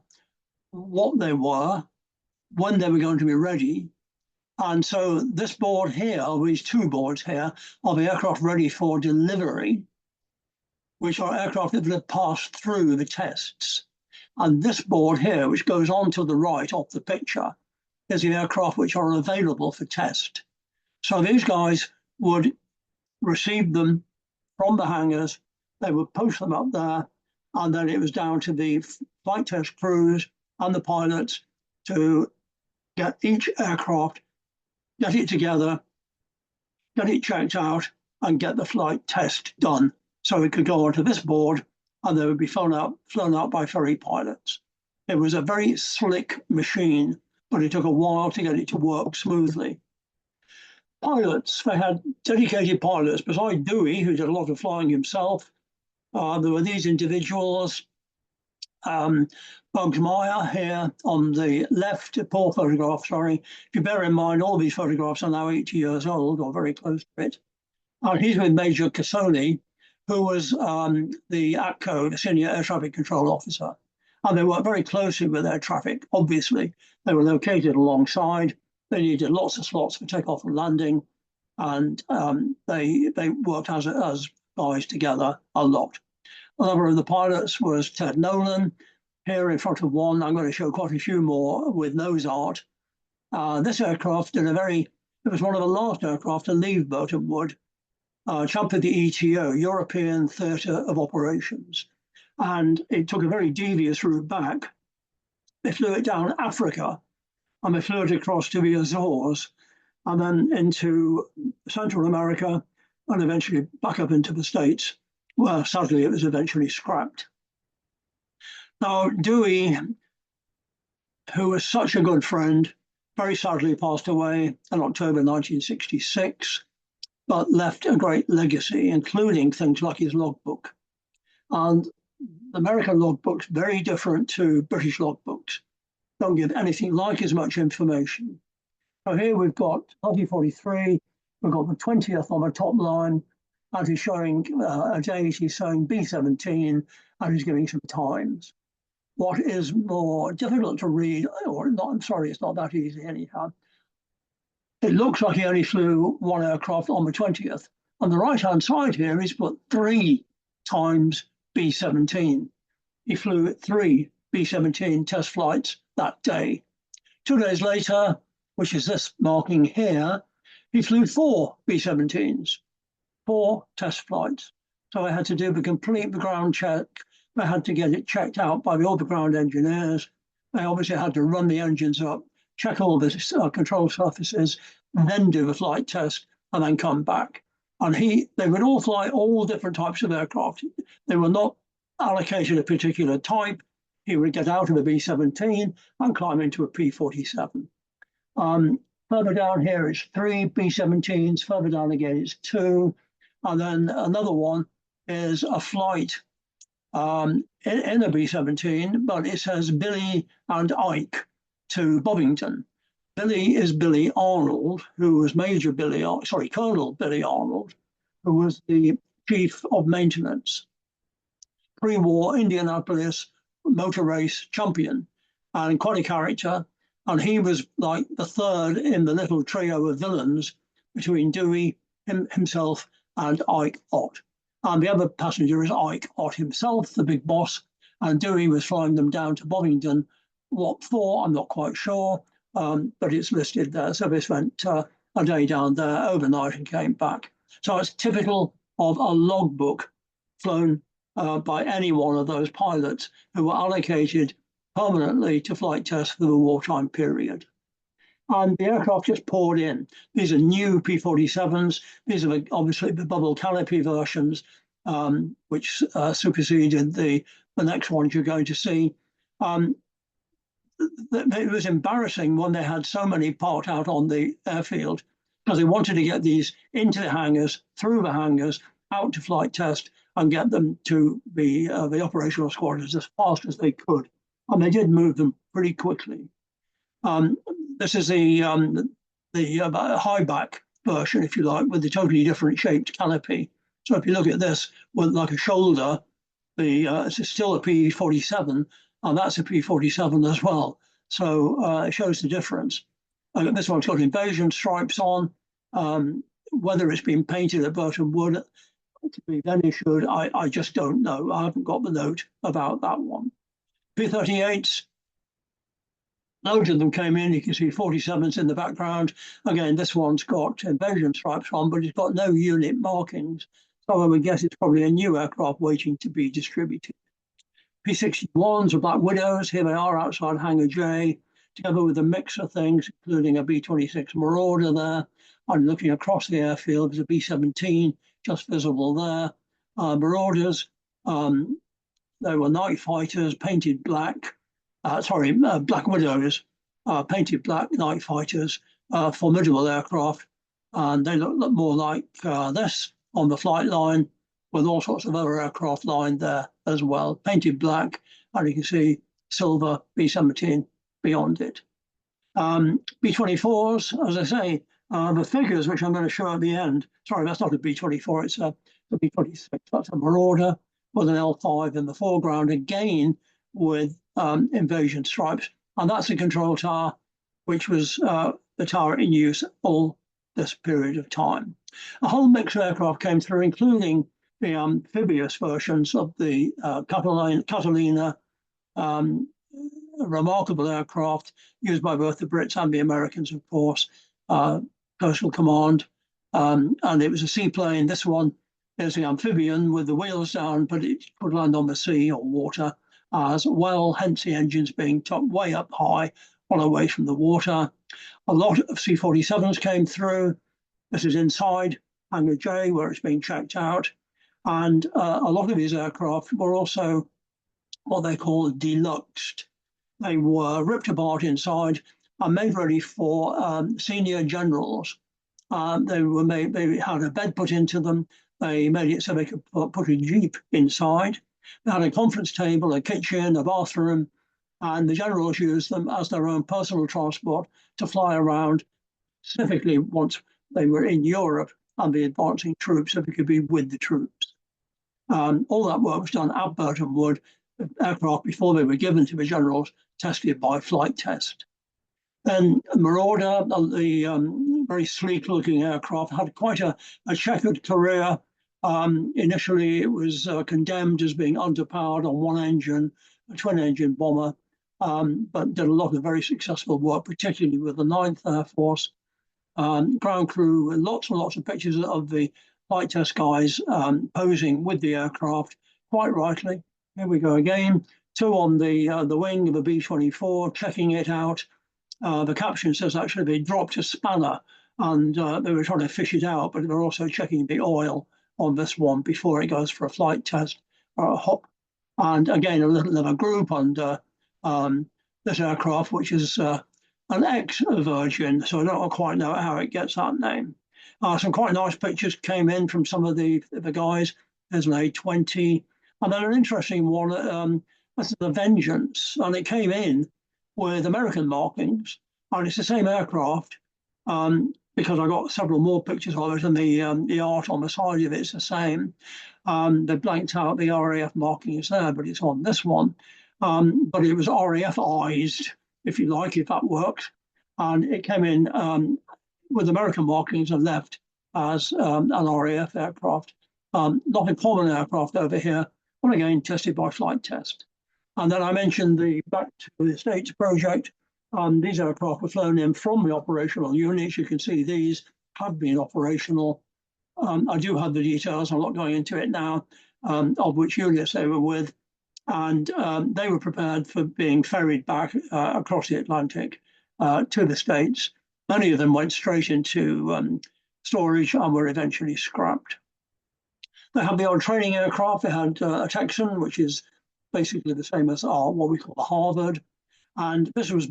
what they were, when they were going to be ready. And so this board here, or these two boards here, are the aircraft ready for delivery, which are aircraft that have passed through the tests. And this board here, which goes on to the right of the picture, is the aircraft which are available for test. So these guys would receive them from the hangars, they would post them up there, and then it was down to the flight test crews and the pilots to get each aircraft, get it together, get it checked out, and get the flight test done. So it could go onto this board and they would be flown out by ferry pilots. It was a very slick machine, but it took a while to get it to work smoothly. Pilots, they had dedicated pilots. Besides Dewey, who did a lot of flying himself, there were these individuals. Bugs Meyer here on the left, poor photograph, sorry. If you bear in mind, all these photographs are now 80 years old or very close to it. And he's with Major Cassoni, who was the ATCO, the Senior Air Traffic Control Officer. And they worked very closely with air traffic, obviously. They were located alongside. They needed lots of slots for takeoff and landing. And they worked as guys together a lot. Another of the pilots was Ted Nolan. Here in front of one, I'm going to show quite a few more with nose art. This aircraft it was one of the last aircraft to leave Burtonwood, championed the ETO, European Theatre of Operations. And it took a very devious route back. They flew it down Africa, and they flew it across to the Azores, and then into Central America, and eventually back up into the States, where sadly it was eventually scrapped. Now, Dewey, who was such a good friend, very sadly passed away in October 1966, but left a great legacy, including things like his logbook. And the American logbook's very different to British logbooks. Don't give anything like as much information. So here we've got 1943, we've got the 20th on the top line, and he's showing a date, he's showing B-17, and he's giving some times. What is more difficult to read, or not, I'm sorry, it's not that easy anyhow. It looks like he only flew one aircraft on the 20th. On the right-hand side here, he's put 3 times B-17. He flew 3 B-17 test flights that day. 2 days later, which is this marking here, he flew 4 B-17s, 4 test flights. So I had to do the complete ground check. I had to get it checked out by all the ground engineers. I obviously had to run the engines up, check all the control surfaces, then do the flight test, and then come back. And they would all fly all different types of aircraft. They were not allocated a particular type. He would get out of a B-17 and climb into a P-47. Further down here is 3 B-17s. Further down again is 2. And then another one is a flight in a B-17, but it says Billy and Ike to Bovington. Billy is Billy Arnold, who was Colonel Billy Arnold, who was the chief of maintenance, pre-war Indianapolis motor race champion, and quite a character. And he was like the third in the little trio of villains between Dewey, himself, and Ike Ott. And the other passenger is Ike Ott himself, the big boss, and Dewey was flying them down to Bovington. What for, I'm not quite sure, but it's listed there. So they spent a day down there overnight and came back. So it's typical of a logbook flown by any one of those pilots who were allocated permanently to flight tests for the wartime period. And the aircraft just poured in. These are new P-47s. These are obviously the bubble canopy versions, which superseded the next ones you're going to see. It was embarrassing when they had so many parked out on the airfield, because they wanted to get these into the hangars, through the hangars, out to flight test, and get them to the operational squadrons as fast as they could. And they did move them pretty quickly. This is the high back version, if you like, with the totally different shaped canopy. So if you look at this with like a shoulder, it's still a P-47, and that's a P-47 as well. So it shows the difference. This one's got invasion stripes on. Whether it's been painted at Burtonwood to be then issued, I just don't know. I haven't got the note about that one. P-38s, loads of them came in. You can see 47s in the background. Again, this one's got invasion stripes on, but it's got no unit markings. So I would guess it's probably a new aircraft waiting to be distributed. P-61s are Black Widows. Here they are outside Hangar J, together with a mix of things, including a B-26 Marauder there. And looking across the airfield, there's a B-17 just visible there. Marauders, they were night fighters, painted black. Black Widows, painted black night fighters, formidable aircraft. And they look more like this on the flight line, with all sorts of other aircraft lined there as well, painted black, and you can see silver B-17 beyond it. B-24s, as I say, the figures which I'm going to show at the end, sorry, that's not a B-24, it's a B-26, that's a Marauder with an L5 in the foreground, again with invasion stripes, and that's the control tower, which was the tower in use all this period of time. A whole mix of aircraft came through, including the amphibious versions of the Catalina, remarkable aircraft used by both the Brits and the Americans, of course, Coastal Command, and it was a seaplane. This one is the amphibian with the wheels down, but it could land on the sea or water as well, hence the engines being tucked way up high on away from the water. A lot of C-47s came through. This is inside Hangar J, where it's being checked out. And a lot of these aircraft were also what they call deluxed. They were ripped apart inside and made ready for senior generals. They had a bed put into them. They made it so they could put a jeep inside. They had a conference table, a kitchen, a bathroom, and the generals used them as their own personal transport to fly around, specifically once they were in Europe and the advancing troops, so they could be with the troops. All that work was done at Burtonwood. The aircraft, before they were given to the generals, tested by flight test. Then Marauder, the very sleek-looking aircraft, had quite a checkered career. Initially, it was condemned as being underpowered on one engine, a twin-engine bomber, but did a lot of very successful work, particularly with the 9th Air Force. Ground crew, and lots of pictures of the flight test guys posing with the aircraft, quite rightly. Here we go again. Two on the wing of a B-24, checking it out. The caption says actually they dropped a spanner and they were trying to fish it out, but they were also checking the oil on this one before it goes for a flight test or a hop. And again, a little of a group under this aircraft, which is an ex-Virgin, so I don't quite know how it gets that name. Some quite nice pictures came in from some of the guys. There's an A-20. And then an interesting one, this is the Vengeance, and it came in with American markings, and it's the same aircraft, because I got several more pictures of it, and the art on the side of it's the same. They blanked out the RAF markings there, but it's on this one. But it was RAF-ized, if you like, if that works. And it came in with American markings and left as an RAF aircraft. Not a common aircraft over here, but again, tested by flight test. And then I mentioned the Back to the States project. These aircraft were flown in from the operational units. You can see these have been operational. I do have the details. I'm not going into it now. of which units they were with, and they were prepared for being ferried back across the Atlantic to the States. Many of them went straight into storage and were eventually scrapped. They had the old training aircraft. They had a Texan, which is basically the same as what we call the Harvard. And this was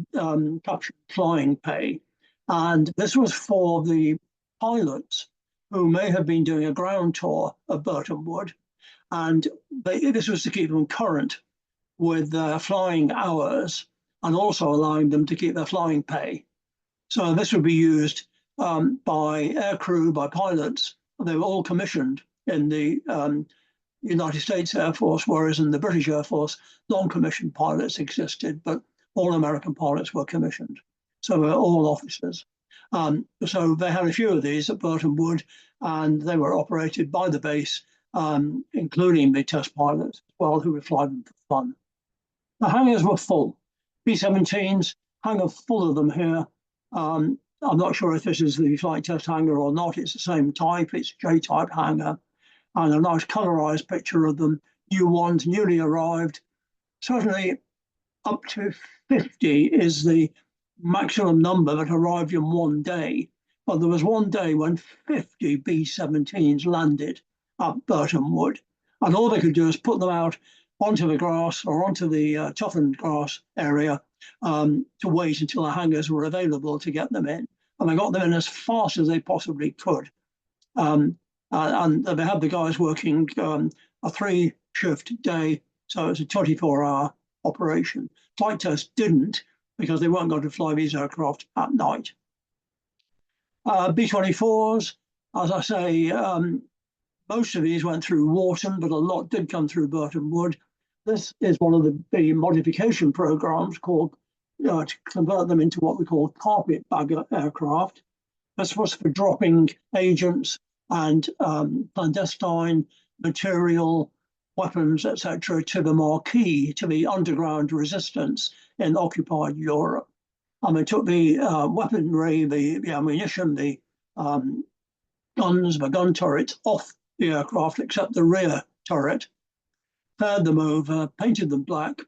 captured flying pay. And this was for the pilots who may have been doing a ground tour of Burtonwood. And this was to keep them current with their flying hours and also allowing them to keep their flying pay. So this would be used by aircrew, by pilots. They were all commissioned in the United States Air Force, whereas in the British Air Force, non-commissioned pilots existed, but all American pilots were commissioned. So they were all officers. So they had a few of these at Burtonwood, and they were operated by the base, including the test pilots as well, who would fly them for fun. The hangars were full. B-17s, hangar full of them here. I'm not sure if this is the flight test hangar or not. It's the same type. It's a J-type hangar. And a nice colorized picture of them. New ones, newly arrived. Certainly up to 50 is the maximum number that arrived in one day. But there was one day when 50 B-17s landed at Burtonwood. And all they could do is put them out onto the grass or onto the toughened grass area to wait until the hangars were available to get them in. And they got them in as fast as they possibly could. And they had the guys working a 3-shift day, so it's a 24-hour operation. Flight test didn't, because they weren't going to fly these aircraft at night. B-24s, as I say, most of these went through Wharton, but a lot did come through Burtonwood. This is one of the modification programs called to convert them into what we call carpetbagger aircraft. This was for dropping agents and clandestine material, weapons, etc., to the Marquis, to the underground resistance in occupied Europe. And they took the weaponry, the ammunition, the guns, the gun turrets off the aircraft, except the rear turret, paired them over, painted them black,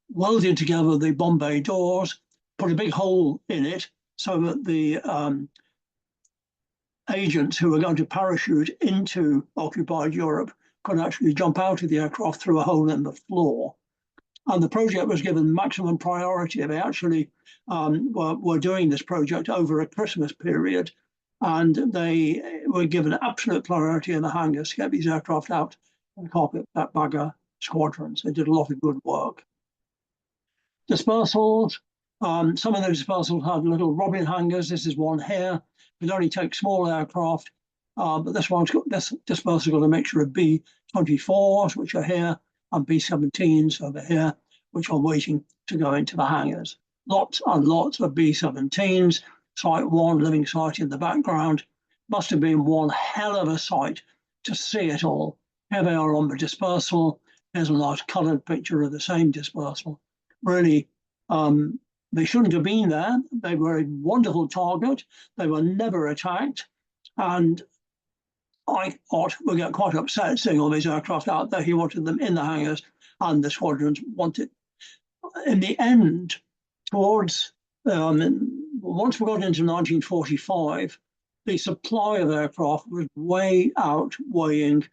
welded together the Bombay doors, put a big hole in it so that the agents who were going to parachute into occupied Europe could actually jump out of the aircraft through a hole in the floor. And the project was given maximum priority. They actually were doing this project over a Christmas period, and they were given absolute priority in the hangars to get these aircraft out of the carpetbagger squadrons. They did a lot of good work. Dispersals. Some of those dispersals had little Robin hangars. This is one here. It only takes small aircraft, but this dispersal's got a mixture of B-24s, which are here, and B-17s over here, which are waiting to go into the hangars. Lots and lots of B-17s. Site 1, living site in the background. Must have been one hell of a sight to see it all. Here they are on the dispersal. Here's a nice coloured picture of the same dispersal. Really, they shouldn't have been there. They were a wonderful target. They were never attacked. And I would get quite upset seeing all these aircraft out there. He wanted them in the hangars, and the squadrons wanted. In the end, towards once we got into 1945, the supply of aircraft was way outweighing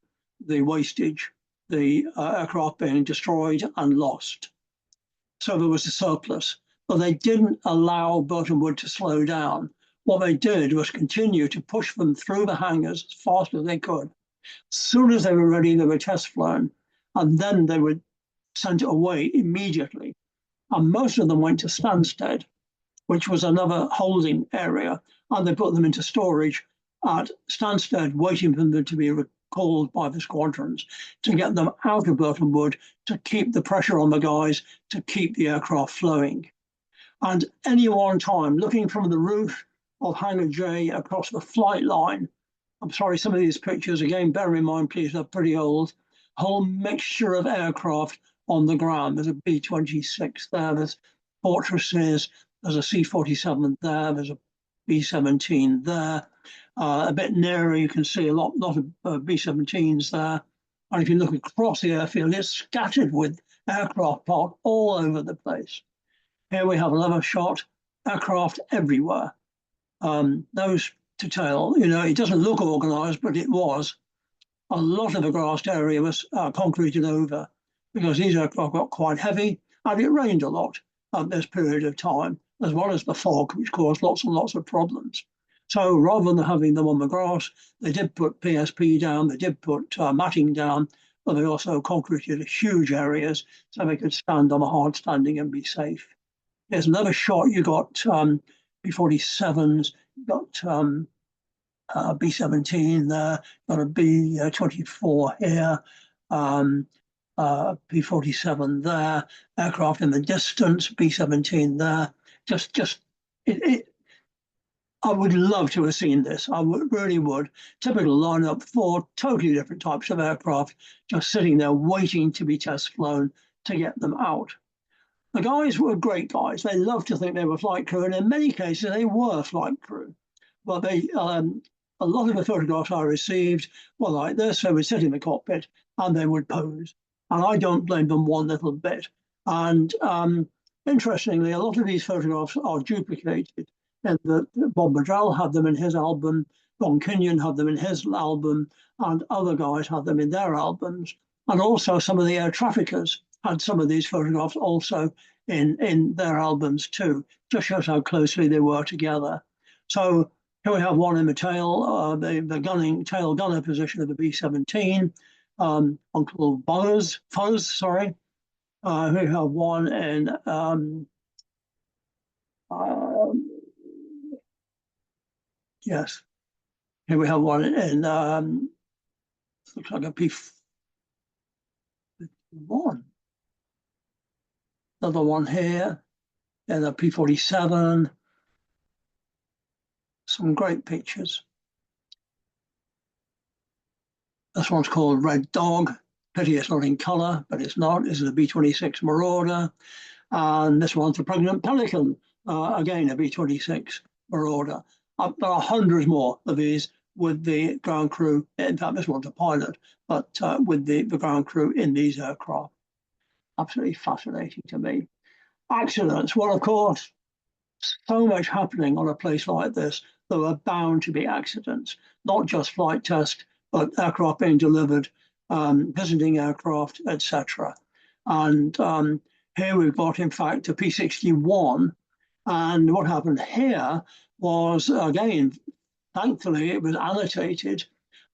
the wastage, the aircraft being destroyed and lost. So there was a surplus, but they didn't allow Burtonwood to slow down. What they did was continue to push them through the hangars as fast as they could. As soon as they were ready, they were test flown, and then they were sent away immediately. And most of them went to Stansted, which was another holding area, and they put them into storage at Stansted, waiting for them to be recalled by the squadrons to get them out of Burtonwood, to keep the pressure on the guys, to keep the aircraft flowing. And any one time, looking from the roof of Hangar J across the flight line, I'm sorry, some of these pictures, again, bear in mind, please, they're pretty old, a whole mixture of aircraft on the ground. There's a B-26 there, there's Fortresses, there's a C-47 there, there's a B-17 there. A bit nearer, you can see a lot of B-17s there. And if you look across the airfield, it's scattered with aircraft parked all over the place. Here we have another shot, aircraft everywhere. Nose to tail, it doesn't look organised, but it was. A lot of the grassed area was concreted over because these aircraft got quite heavy and it rained a lot at this period of time, as well as the fog, which caused lots and lots of problems. So rather than having them on the grass, they did put PSP down, they did put matting down, but they also concreted huge areas so they could stand on a hard standing and be safe. Here's another shot. You got B-47s, you got B-17 there, got a B-24 here, P-47 there, aircraft in the distance, B-17 there. I would love to have seen this. Really would. Typical lineup, 4 totally different types of aircraft just sitting there waiting to be test flown to get them out. The guys were great guys. They loved to think they were flight crew, and in many cases they were flight crew. But they, a lot of the photographs I received were like this. They would sit in the cockpit and they would pose. And I don't blame them one little bit. And interestingly, a lot of these photographs are duplicated. And Bob Madrell had them in his album, Ron Kenyon had them in his album, and other guys had them in their albums. And also some of the air traffickers had some of these photographs also in their albums too. Just shows how closely they were together. So here we have one in the tail, the tail gunner position of the B-17, Uncle Fuzz, sorry. We have one in, yes, here we have one in, looks like a P-51. Another one here, and a P-47. Some great pictures. This one's called Red Dog. Pity it's not in colour, but it's not. This is a B-26 Marauder. And this one's a Pregnant Pelican, again, a B-26 Marauder. There are hundreds more of these with the ground crew. In fact, this one's a pilot, but with the ground crew in these aircraft. Absolutely fascinating to me. Accidents. Well, of course, so much happening on a place like this. There are bound to be accidents, not just flight test, but aircraft being delivered, visiting aircraft, etc. And here we've got, in fact, a P-61. And what happened here was, again, thankfully, it was annotated.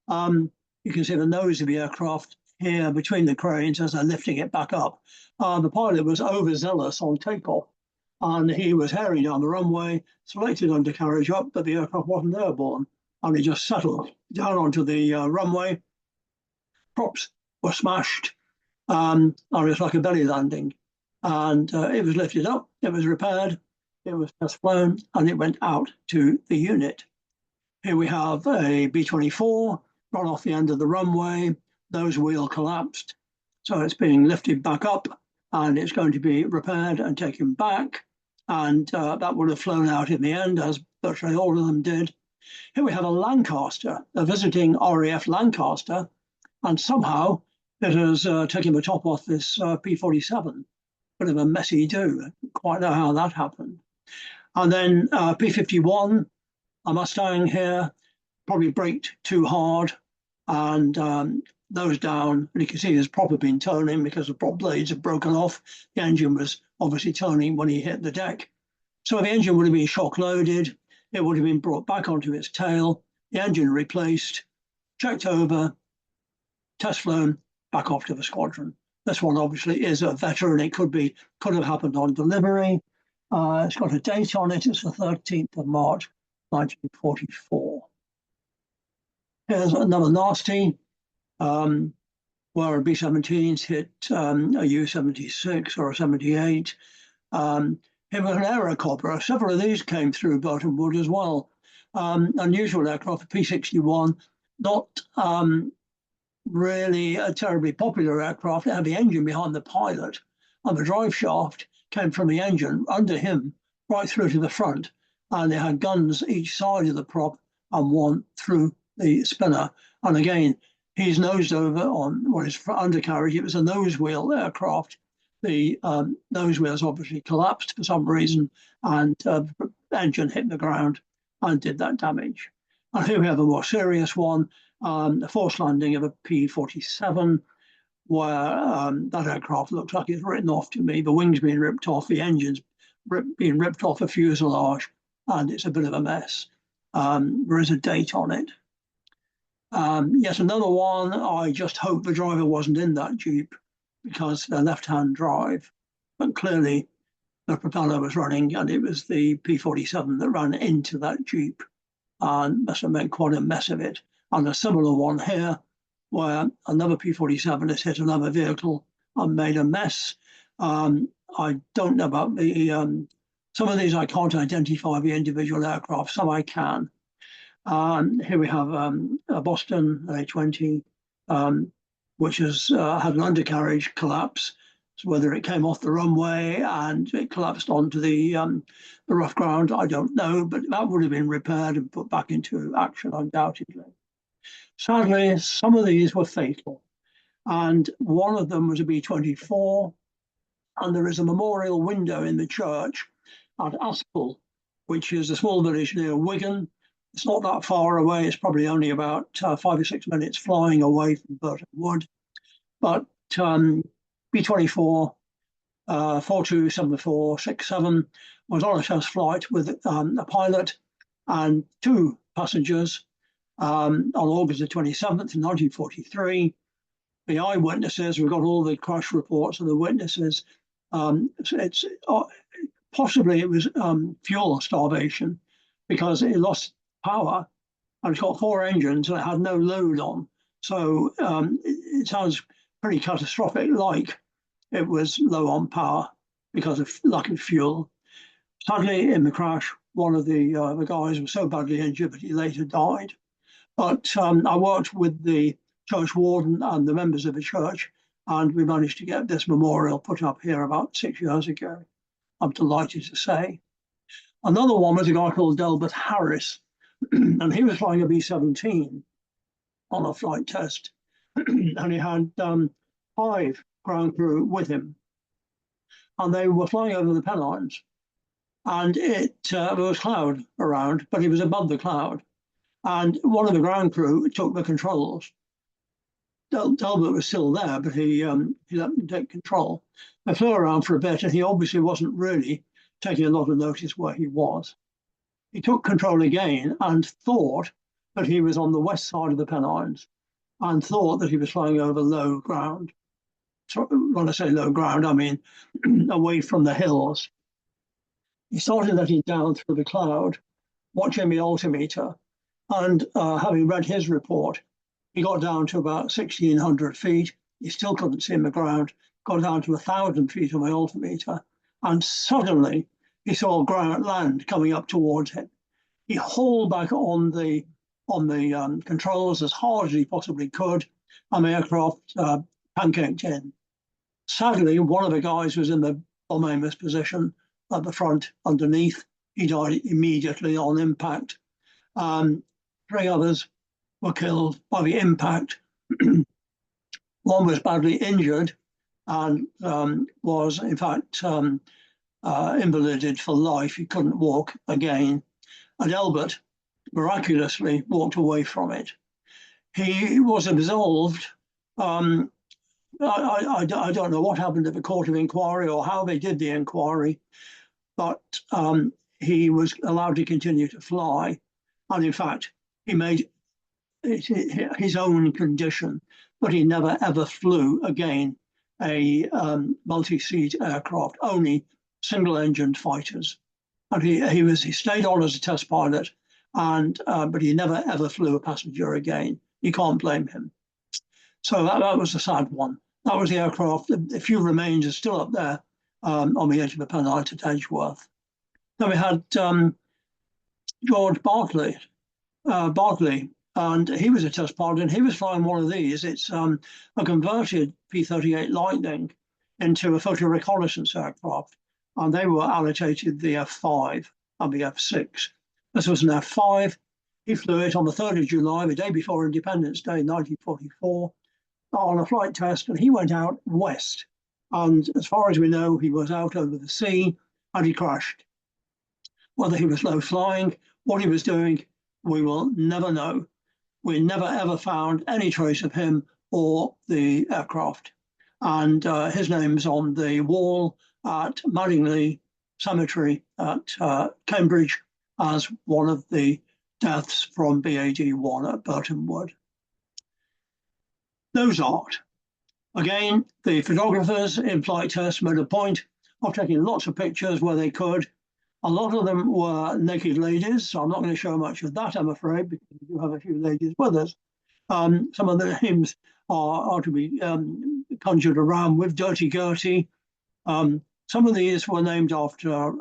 You can see the nose of the aircraft here between the cranes as they're lifting it back up. The pilot was overzealous on takeoff, and he was herring down the runway, selected undercarriage up, but the aircraft wasn't airborne, and he just settled down onto the runway. Props were smashed, and it was like a belly landing. And it was lifted up, it was repaired, it was test flown, and it went out to the unit. Here we have a B-24 run off the end of the runway. Nose wheel collapsed, so it's being lifted back up, and it's going to be repaired and taken back. And that would have flown out in the end, as virtually all of them did. Here we have a Lancaster, a visiting RAF Lancaster, and somehow it has taken the top off this P-47. Bit of a messy do. Don't quite know how that happened. And then P-51, a Mustang here, probably braked too hard, and those down, and you can see there's probably been turning because the prop blades have broken off. The engine was obviously turning when he hit the deck. So the engine would have been shock loaded. It would have been brought back onto its tail, the engine replaced, checked over, test flown, back off to the squadron. This one obviously is a veteran. It could have happened on delivery. It's got a date on it. It's the 13th of March, 1944. Here's another nasty, where a B-17s hit a U-76 or a 78. Here was an Aerocobra. Several of these came through Burtonwood as well. Unusual aircraft, a P-61, not really a terribly popular aircraft. It had the engine behind the pilot, and the drive shaft came from the engine under him right through to the front, and it had guns each side of the prop and one through the spinner. And again, He's nosed over on what is undercarriage. It was a nose wheel aircraft. The nose wheels obviously collapsed for some reason, and the engine hit the ground and did that damage. And here we have a more serious one, a forced landing of a P-47, where that aircraft looks like it's written off to me. The wings being ripped off, the engines being ripped off the fuselage, and it's a bit of a mess. There is a date on it. Yet another one, I just hope the driver wasn't in that Jeep because they're left-hand drive, but clearly the propeller was running and it was the P-47 that ran into that Jeep and must have made quite a mess of it. And a similar one here where another P-47 has hit another vehicle and made a mess. I don't know about the, some of these I can't identify the individual aircraft, some I can. Here we have a Boston A-20, which has had an undercarriage collapse. So whether it came off the runway and it collapsed onto the rough ground, I don't know, but that would have been repaired and put back into action undoubtedly. Sadly, some of these were fatal, and one of them was a B-24, and there is a memorial window in the church at Aspel, which is a small village near Wigan. It's not that far away. It's probably only about 5 or 6 minutes flying away from Burtonwood. But B-24 427467 was on a test flight with a pilot and 2 passengers on August the 27th, 1943. The eyewitnesses, we've got all the crash reports of the witnesses. It's possibly it was fuel starvation because it lost power and it's got 4 engines and it had no load on. So it sounds pretty catastrophic, like it was low on power because of lack of fuel. Sadly, in the crash, one of the guys was so badly injured that he later died. But I worked with the church warden and the members of the church, and we managed to get this memorial put up here about 6 years ago, I'm delighted to say. Another one was a guy called Delbert Harris, and he was flying a B-17 on a flight test, and he had 5 ground crew with him, and they were flying over the Pennines, and there was cloud around, but he was above the cloud, and one of the ground crew took the controls. Delbert was still there, but he let them take control. They flew around for a bit, and he obviously wasn't really taking a lot of notice where he was. He took control again and thought that he was on the west side of the Pennines and thought that he was flying over low ground. So when I say low ground, I mean away from the hills. He started letting down through the cloud, watching the altimeter, and having read his report, he got down to about 1,600 feet. He still couldn't see the ground, got down to 1,000 feet on my altimeter, and suddenly he saw ground land coming up towards him. He hauled back on the controls as hard as he possibly could, and the aircraft pancaked in. Sadly, one of the guys was in the bomb aimer's position at the front underneath. He died immediately on impact. 3 others were killed by the impact. One was badly injured and was, in fact, invalided for life. He couldn't walk again. And Albert miraculously walked away from it. He was absolved. I don't know what happened at the court of inquiry or how they did the inquiry, but he was allowed to continue to fly. And in fact, he made his own condition, but he never ever flew again a multi-seat aircraft, only single-engined fighters. And he stayed on as a test pilot, and but he never ever flew a passenger again. You can't blame him. So that was a sad one. That was the aircraft. A few remains are still up there on the edge of the Pennines at Edgeworth. Then we had George Bartley, and he was a test pilot, and he was flying one of these. It's a converted P-38 Lightning into a photo reconnaissance aircraft, and they were allocated the F5 and the F6. This was an F5. He flew it on the 3rd of July, the day before Independence Day, 1944, on a flight test, and he went out west. And as far as we know, he was out over the sea and he crashed. Whether he was low flying, what he was doing, we will never know. We never ever found any trace of him or the aircraft. And his name's on the wall at Madingley Cemetery at Cambridge as one of the deaths from BAD-1 at Burtonwood. Those art. Again, the photographers in flight tests made a point of taking lots of pictures where they could. A lot of them were naked ladies, so I'm not going to show much of that, I'm afraid, because we do have a few ladies with us. Some of the names are to be conjured around with Dirty Gertie. Some of these were named after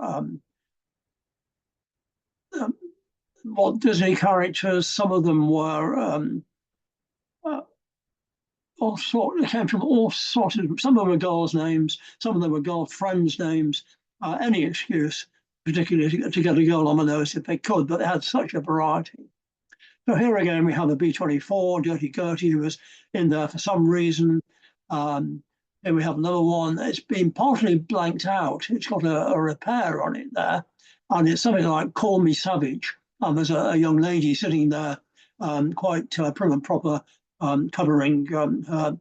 Walt Disney characters. Some of them were they came from all sorts of, some of them were girls' names, some of them were girlfriends' names, any excuse, particularly to get a girl on the nose if they could, but they had such a variety. So here again, we have a B-24, Dirty Gertie, who was in there for some reason. Here we have another one. It's been partly blanked out. It's got a repair on it there, and it's something like Call Me Savage. There's a young lady sitting there, quite prim and proper, covering her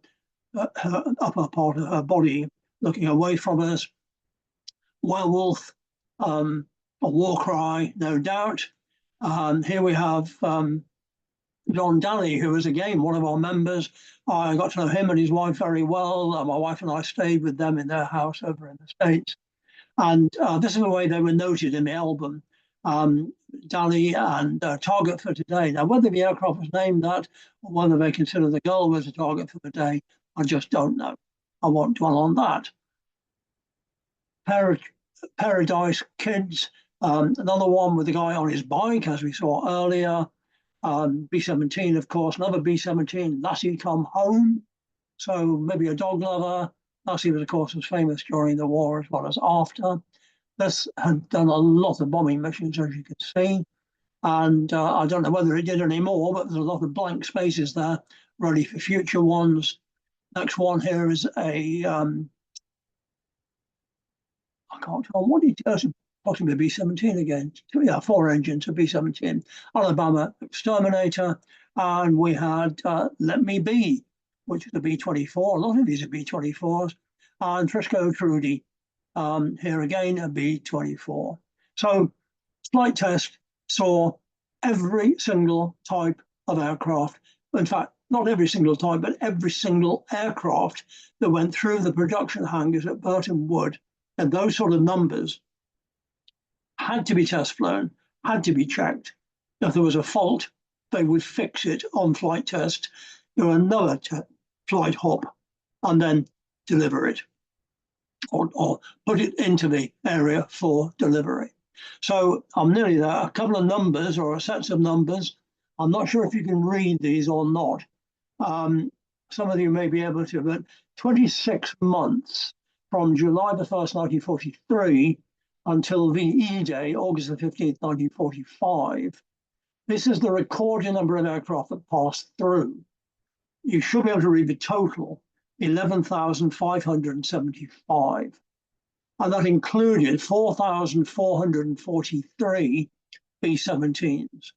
upper part of her body, looking away from us. Werewolf, a war cry, no doubt. Here we have John Daly, who was again one of our members. I got to know him and his wife very well. My wife and I stayed with them in their house over in the States. And this is the way they were noted in the album. Daly and Target for Today. Now, whether the aircraft was named that or whether they consider the girl was a target for the day, I just don't know. I won't dwell on that. Paradise Kids, another one with the guy on his bike, as we saw earlier. B-17, of course, another B-17, Lassie Come Home. So maybe a dog lover. Lassie, was, of course, was famous during the war as well as after. This had done a lot of bombing missions, as you can see. And I don't know whether it did any more, but there's a lot of blank spaces there, ready for future ones. Next one here is a, I can't tell what it is, possibly B-17 again. Yeah, 4 engines of B-17. Alabama Exterminator. And we had Let Me Be, which is a B-24. A lot of these are B-24s. And Frisco Trudy. Here again, a B-24. So flight test saw every single type of aircraft. In fact, not every single type, but every single aircraft that went through the production hangars at Burtonwood, and those sort of numbers had to be test flown, had to be checked. If there was a fault, they would fix it on flight test, do another flight hop, and then deliver it. Or put it into the area for delivery. So I'm nearly there. A couple of numbers or sets of numbers. I'm not sure if you can read these or not. Some of you may be able to, but 26 months from July the 1st, 1943 until VE Day, August the 15th, 1945. This is the recorded number of aircraft that passed through. You should be able to read the total. 11,575, and that included 4,443 B-17s.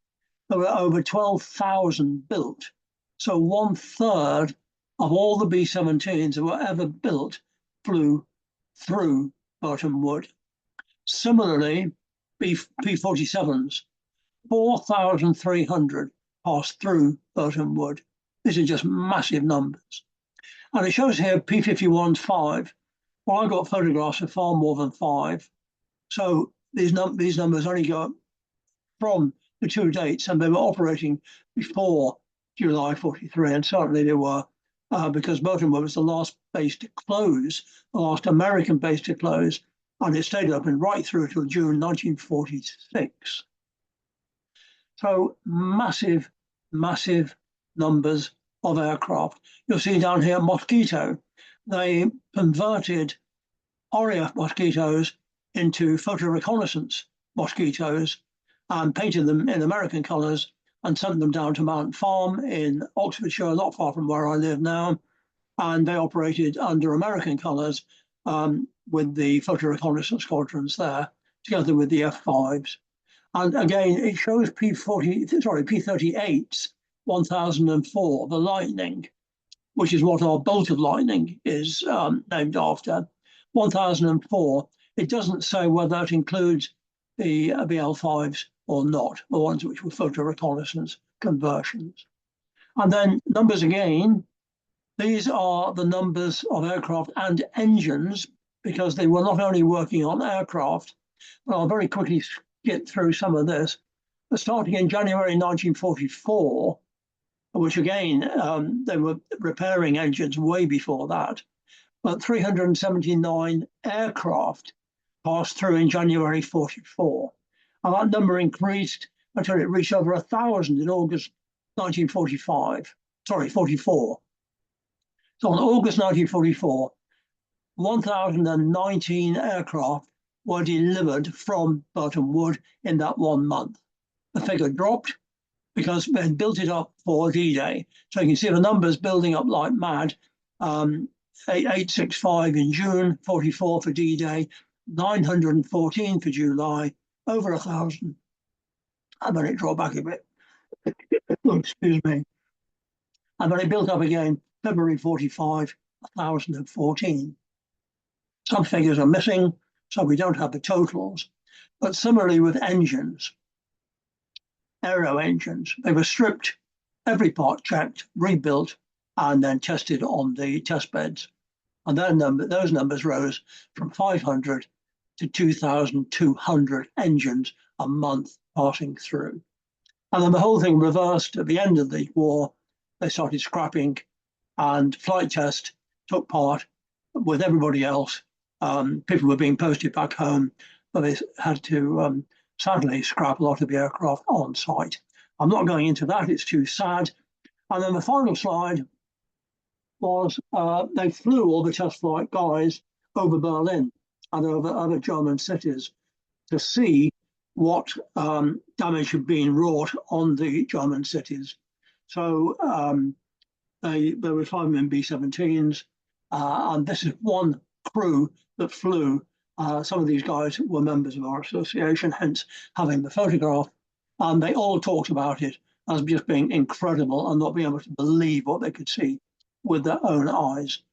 There were over 12,000 built, so 1/3 of all the B-17s that were ever built flew through Burtonwood. Similarly, P-47s, 4,300 passed through Burtonwood. These are just massive numbers. And it shows here P-51s 5. Well, I got photographs of far more than 5. So these numbers only go from the 2 dates, and they were operating before July 43, and certainly they were, because Burtonwood was the last base to close, the last American base to close, and it stayed open right through till June 1946. So massive, massive numbers of aircraft. You'll see down here Mosquito. They converted RAF Mosquitoes into photo reconnaissance Mosquitoes and painted them in American colors and sent them down to Mount Farm in Oxfordshire, not far from where I live now. And they operated under American colours with the photo reconnaissance squadrons there, together with the F5s. And again, it shows P38's 1004, the Lightning, which is what our bolt of lightning is named after. 1004, it doesn't say whether it includes the BL5s or not, the ones which were photo reconnaissance conversions. And then numbers again, these are the numbers of aircraft and engines, because they were not only working on aircraft, but I'll very quickly skip through some of this. Starting in January 1944, which again, they were repairing engines way before that, but 379 aircraft passed through in January 44. And that number increased until it reached over 1,000 in August 1944. So on August 1944, 1,019 aircraft were delivered from Burtonwood in that 1 month. The figure dropped because they had built it up for D-Day. So you can see the numbers building up like mad. 865 in June, 44 for D-Day, 914 for July, over 1,000. And then it dropped back a bit. Excuse me. And then it built up again, February 45, 1,014. Some figures are missing, so we don't have the totals. But similarly with engines, aero engines, they were stripped, every part checked, rebuilt, and then tested on the test beds. And those numbers rose from 500 to 2,200 engines a month passing through. And then the whole thing reversed at the end of the war. They started scrapping, and flight test took part with everybody else. People were being posted back home, but they had to sadly scrap a lot of the aircraft on site. I'm not going into that, it's too sad. And then the final slide was they flew all the test flight guys over Berlin and over other German cities to see what damage had been wrought on the German cities. So there were 5 B-17s, and this is one crew that flew. Some of these guys were members of our association, hence having the photograph, and they all talked about it as just being incredible and not being able to believe what they could see with their own eyes.